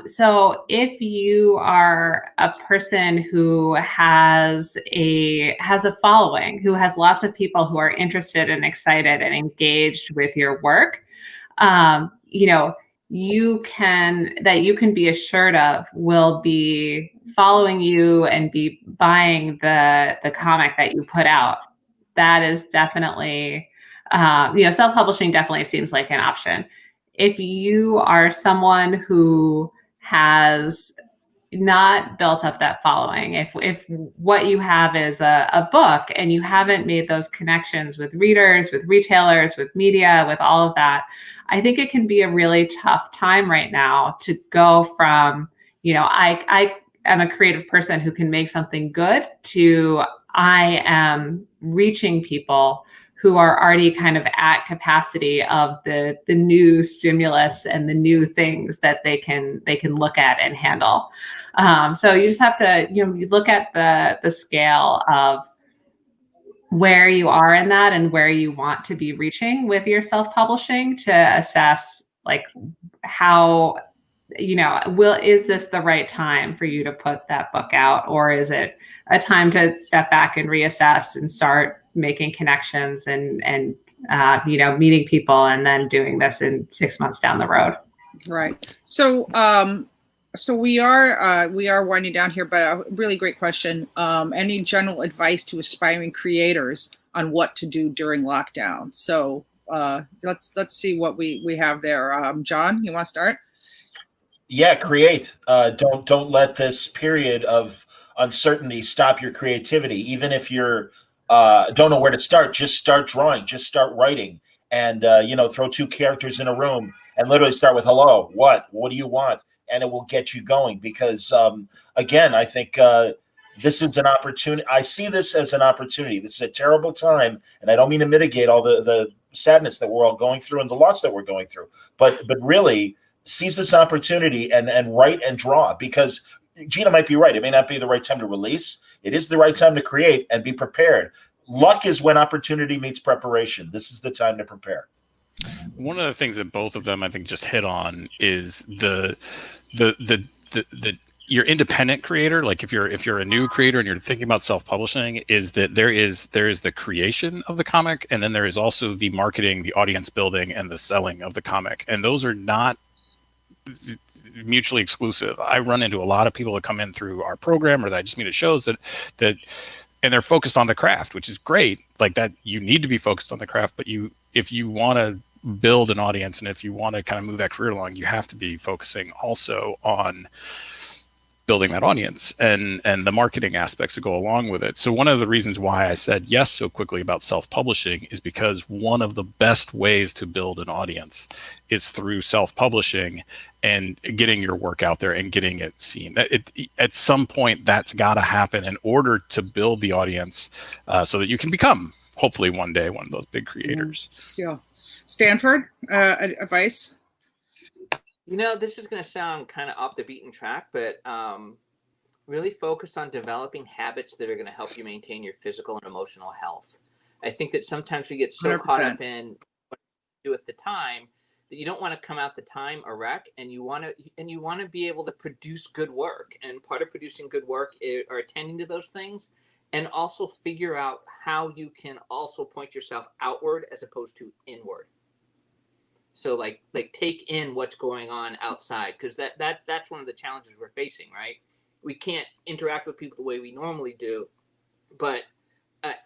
So if you are a person who has a following, who has lots of people who are interested and excited and engaged with your work, you can be assured of will be following you and be buying the comic that you put out. That is definitely, self-publishing definitely seems like an option. If you are someone who has not built up that following, if what you have is a book and you haven't made those connections with readers, with retailers, with media, with all of that, I think it can be a really tough time right now to go from, I am a creative person who can make something good, to I am reaching people who are already kind of at capacity of the new stimulus and the new things that they can look at and handle. So you just have to, you look at the scale of where you are in that and where you want to be reaching with your self-publishing to assess like how, is this the right time for you to put that book out, or is it a time to step back and reassess and start making connections and meeting people and then doing this in 6 months down the road. Right. So we are winding down here, but a really great question. Any general advice to aspiring creators on what to do during lockdown? So let's see what we have there. John, you want to start? Yeah, create. Don't let this period of uncertainty stop your creativity. Even if you're don't know where to start, just start drawing, just start writing, and throw two characters in a room and literally start with hello, what do you want? and it will get you going. Because again, I think this is an opportunity. I see this as an opportunity. This is a terrible time, and I don't mean to mitigate all the sadness that we're all going through and the loss that we're going through, but really seize this opportunity and write and draw, because Gina might be right. It may not be the right time to release. It is the right time to create and be prepared. Luck is when opportunity meets preparation. This is the time to prepare. One of the things that both of them I think just hit on is the your independent creator. Like if you're a new creator and you're thinking about self-publishing, is that there is the creation of the comic, and then there is also the marketing, the audience building, and the selling of the comic, and those are not mutually exclusive. I run into a lot of people that come in through our program or that I just meet at shows that and they're focused on the craft, which is great. Like that, you need to be focused on the craft, but if you want to build an audience and if you want to kind of move that career along, you have to be focusing also on building that audience and the marketing aspects that go along with it. So one of the reasons why I said yes so quickly about self-publishing is because one of the best ways to build an audience is through self-publishing and getting your work out there and getting it seen. At some point, that's got to happen in order to build the audience so that you can become, hopefully one day, one of those big creators. Yeah. Stanford, advice? This is going to sound kind of off the beaten track, but really focus on developing habits that are going to help you maintain your physical and emotional health. I think that sometimes we get so 100%. caught up in what to do at the time that you don't want to come out the time a wreck, and you want to be able to produce good work. And part of producing good work are attending to those things, and also figure out how you can also point yourself outward as opposed to inward. So like take in what's going on outside, because that's one of the challenges we're facing, right? We can't interact with people the way we normally do, but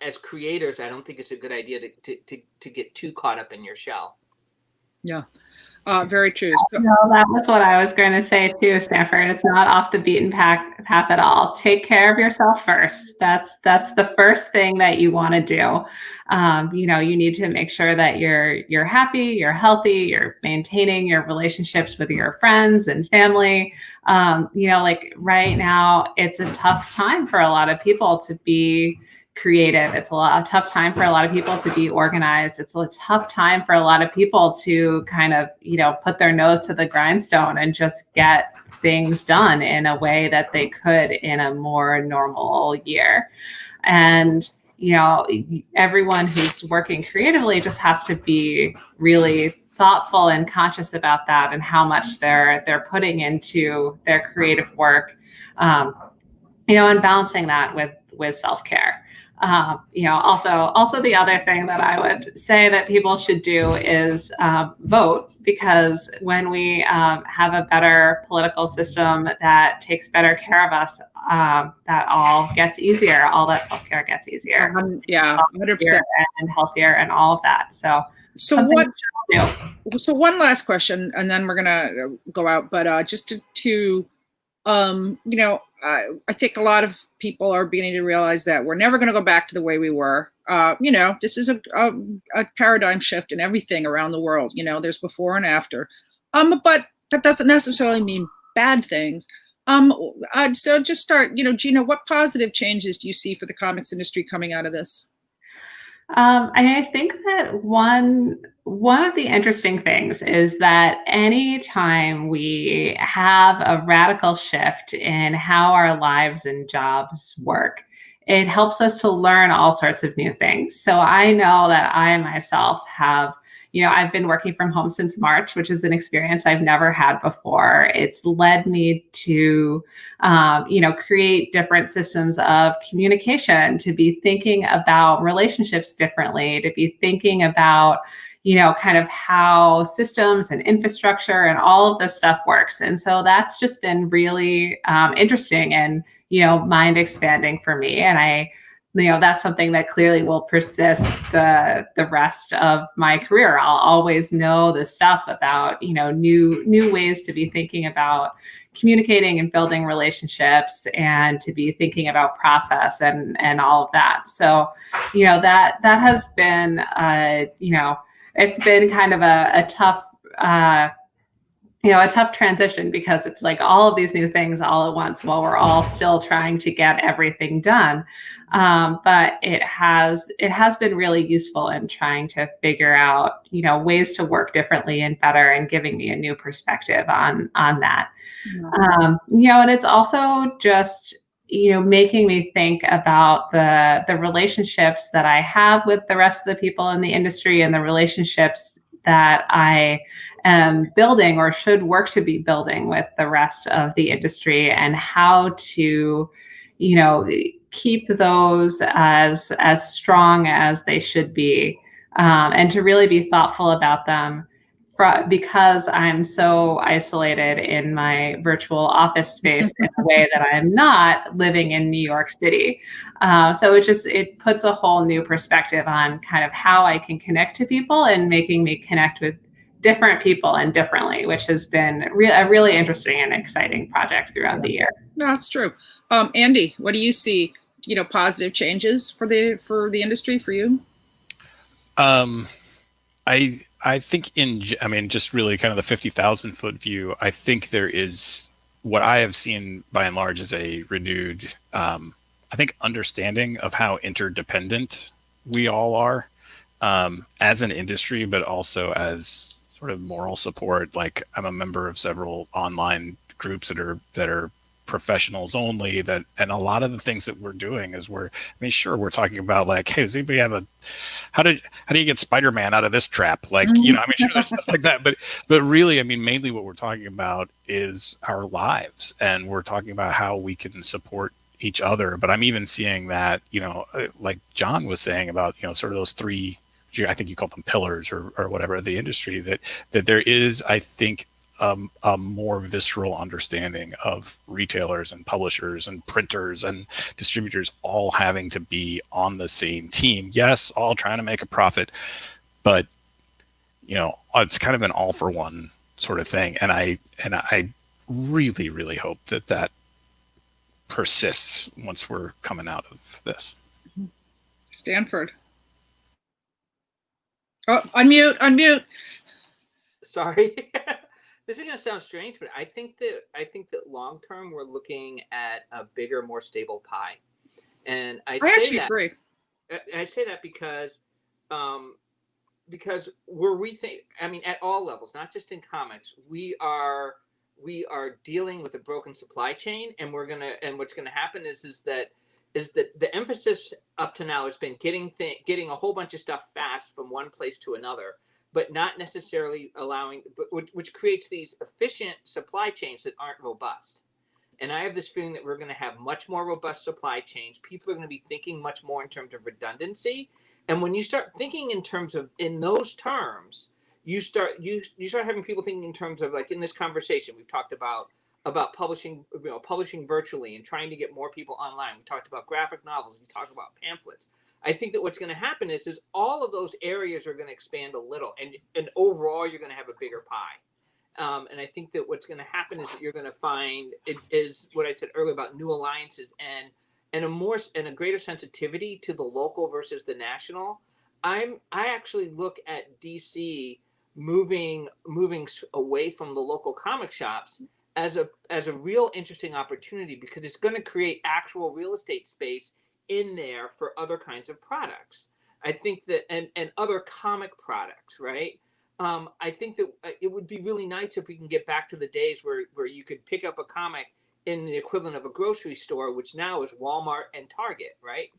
as creators, I don't think it's a good idea to get too caught up in your shell. Yeah, very true. So, no, that was what I was going to say too, Stanford. It's not off the beaten path at all. Take care of yourself first. That's the first thing that you want to do. You need to make sure that you're happy, you're healthy, you're maintaining your relationships with your friends and family. Like right now, it's a tough time for a lot of people to be creative. It's a tough time for a lot of people to be organized. It's a tough time for a lot of people to kind of, put their nose to the grindstone and just get things done in a way that they could in a more normal year. And, everyone who's working creatively just has to be really thoughtful and conscious about that and how much they're putting into their creative work, and balancing that with self-care. Also the other thing that I would say that people should do is vote, because when we have a better political system that takes better care of us, that all gets easier. All that self-care gets easier. 100%. And healthier and all of that. So one last question, and then we're gonna go out. But just to I think a lot of people are beginning to realize that we're never going to go back to the way we were. This is a paradigm shift in everything around the world. There's before and after. But that doesn't necessarily mean bad things. So just start, Gina, what positive changes do you see for the comics industry coming out of this? I think that one of the interesting things is that anytime we have a radical shift in how our lives and jobs work, it helps us to learn all sorts of new things. So I know that I myself have, I've been working from home since March, which is an experience I've never had before. It's led me to, create different systems of communication, to be thinking about relationships differently, to be thinking about, kind of how systems and infrastructure and all of this stuff works. And so that's just been really interesting and, mind expanding for me. And that's something that clearly will persist the rest of my career. I'll always know the stuff about, new ways to be thinking about communicating and building relationships, and to be thinking about process and all of that. So, that has been, it's been kind of a tough a tough transition, because it's like all of these new things all at once while we're all still trying to get everything done. But it has been really useful in trying to figure out, ways to work differently and better, and giving me a new perspective on that. And it's also just, making me think about the relationships that I have with the rest of the people in the industry, and the relationships that I am building or should work to be building with the rest of the industry, and how to, keep those as strong as they should be, and to really be thoughtful about them, because I'm so isolated in my virtual office space in a way that I'm not living in New York City. So it puts a whole new perspective on kind of how I can connect to people, and making me connect with different people and differently, which has been a really interesting and exciting project throughout the year. No, that's true. Andy, what do you see, positive changes for the industry for you? I think just really kind of the 50,000 foot view, I think there is, what I have seen by and large, is a renewed, I think, understanding of how interdependent we all are, as an industry, but also as sort of moral support. Like, I'm a member of several online groups that are professionals only, and a lot of the things that we're doing is we're talking about, like, hey, does anybody have how do you get Spider-Man out of this trap? Like, sure, there's stuff like that, but really, mainly what we're talking about is our lives, and we're talking about how we can support each other. But I'm even seeing that, like John was saying about, sort of those three, I think you call them pillars or whatever, of the industry, that there is, I think, a more visceral understanding of retailers and publishers and printers and distributors all having to be on the same team. Yes, all trying to make a profit, but it's kind of an all for one sort of thing. And I really, really hope that persists once we're coming out of this. Stanford. Oh, unmute. Sorry. This is going to sound strange, but I think that long term we're looking at a bigger, more stable pie. And I agree. I say that because we're at all levels, not just in comics. We are dealing with a broken supply chain, and what's gonna happen is that the emphasis up to now has been getting a whole bunch of stuff fast from one place to another, but not necessarily which creates these efficient supply chains that aren't robust. And I have this feeling that we're going to have much more robust supply chains. People are going to be thinking much more in terms of redundancy. And when you start thinking in those terms, you start having people thinking in terms of, like in this conversation, we've talked about publishing virtually and trying to get more people online. We talked about graphic novels. We talked about pamphlets. I think that what's going to happen is all of those areas are going to expand a little, and overall you're going to have a bigger pie. And I think that what's going to happen is that you're going to find it is what I said earlier about new alliances and a greater sensitivity to the local versus the national. I actually look at DC moving away from the local comic shops as a real interesting opportunity, because it's going to create actual real estate space in there for other kinds of products. I think that and other comic products, right? I think that it would be really nice if we can get back to the days where you could pick up a comic in the equivalent of a grocery store, which now is Walmart and Target, right?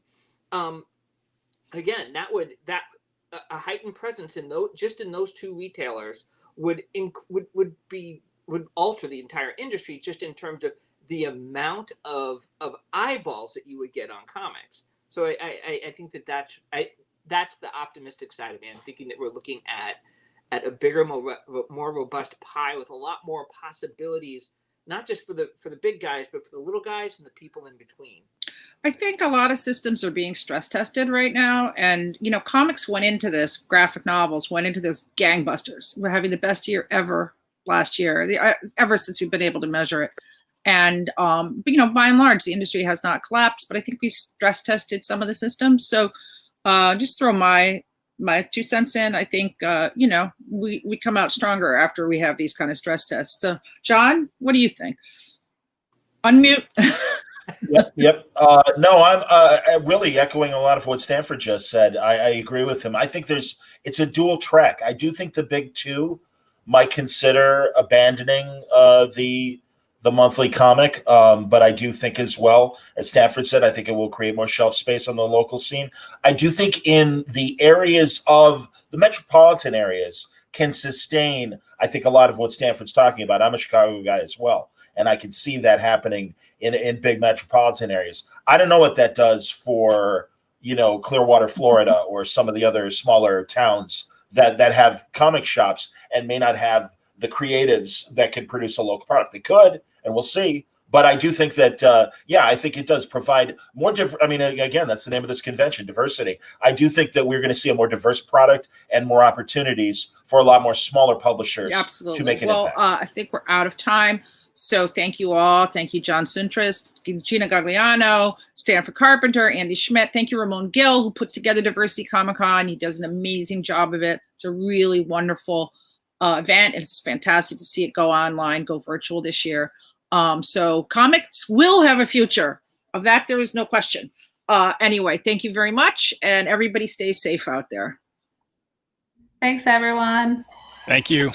Again, a heightened presence in those two retailers would alter the entire industry, just in terms of the amount of eyeballs that you would get on comics. So I think that's the optimistic side of it. I'm thinking that we're looking at a bigger, more robust pie with a lot more possibilities, not just for the big guys, but for the little guys and the people in between. I think a lot of systems are being stress tested right now. And, comics went into this, graphic novels went into this gangbusters. We're having the best year ever last year, ever since we've been able to measure it. And, but, by and large, the industry has not collapsed, but I think we've stress tested some of the systems. So just throw my my 2 cents in. I think, we come out stronger after we have these kind of stress tests. So, John, what do you think? Unmute. Yep. No, I'm really echoing a lot of what Stanford just said. I agree with him. I think it's a dual track. I do think the big two might consider abandoning the monthly comic, but I do think as well, as Stanford said, I think it will create more shelf space on the local scene. I do think in the areas of the metropolitan areas can sustain, I think, a lot of what Stanford's talking about. I'm a Chicago guy as well, and I can see that happening in big metropolitan areas. I don't know what that does for, Clearwater, Florida, or some of the other smaller towns that have comic shops and may not have the creatives that can produce a local product. They could, and we'll see. But I do think that, I think it does provide more different. I mean, again, that's the name of this convention, diversity. I do think that we're going to see a more diverse product and more opportunities for a lot more smaller publishers to make an impact. I think we're out of time. So thank you all. Thank you, John Siuntres, Gina Gagliano, Stanford Carpenter, Andy Schmidt. Thank you, Ramon Gill, who puts together Diversity Comic Con. He does an amazing job of it. It's a really wonderful event. It's fantastic to see it go online, go virtual this year. So comics will have a future. Of that, there is no question. Anyway, thank you very much, and everybody stay safe out there. Thanks, everyone. Thank you.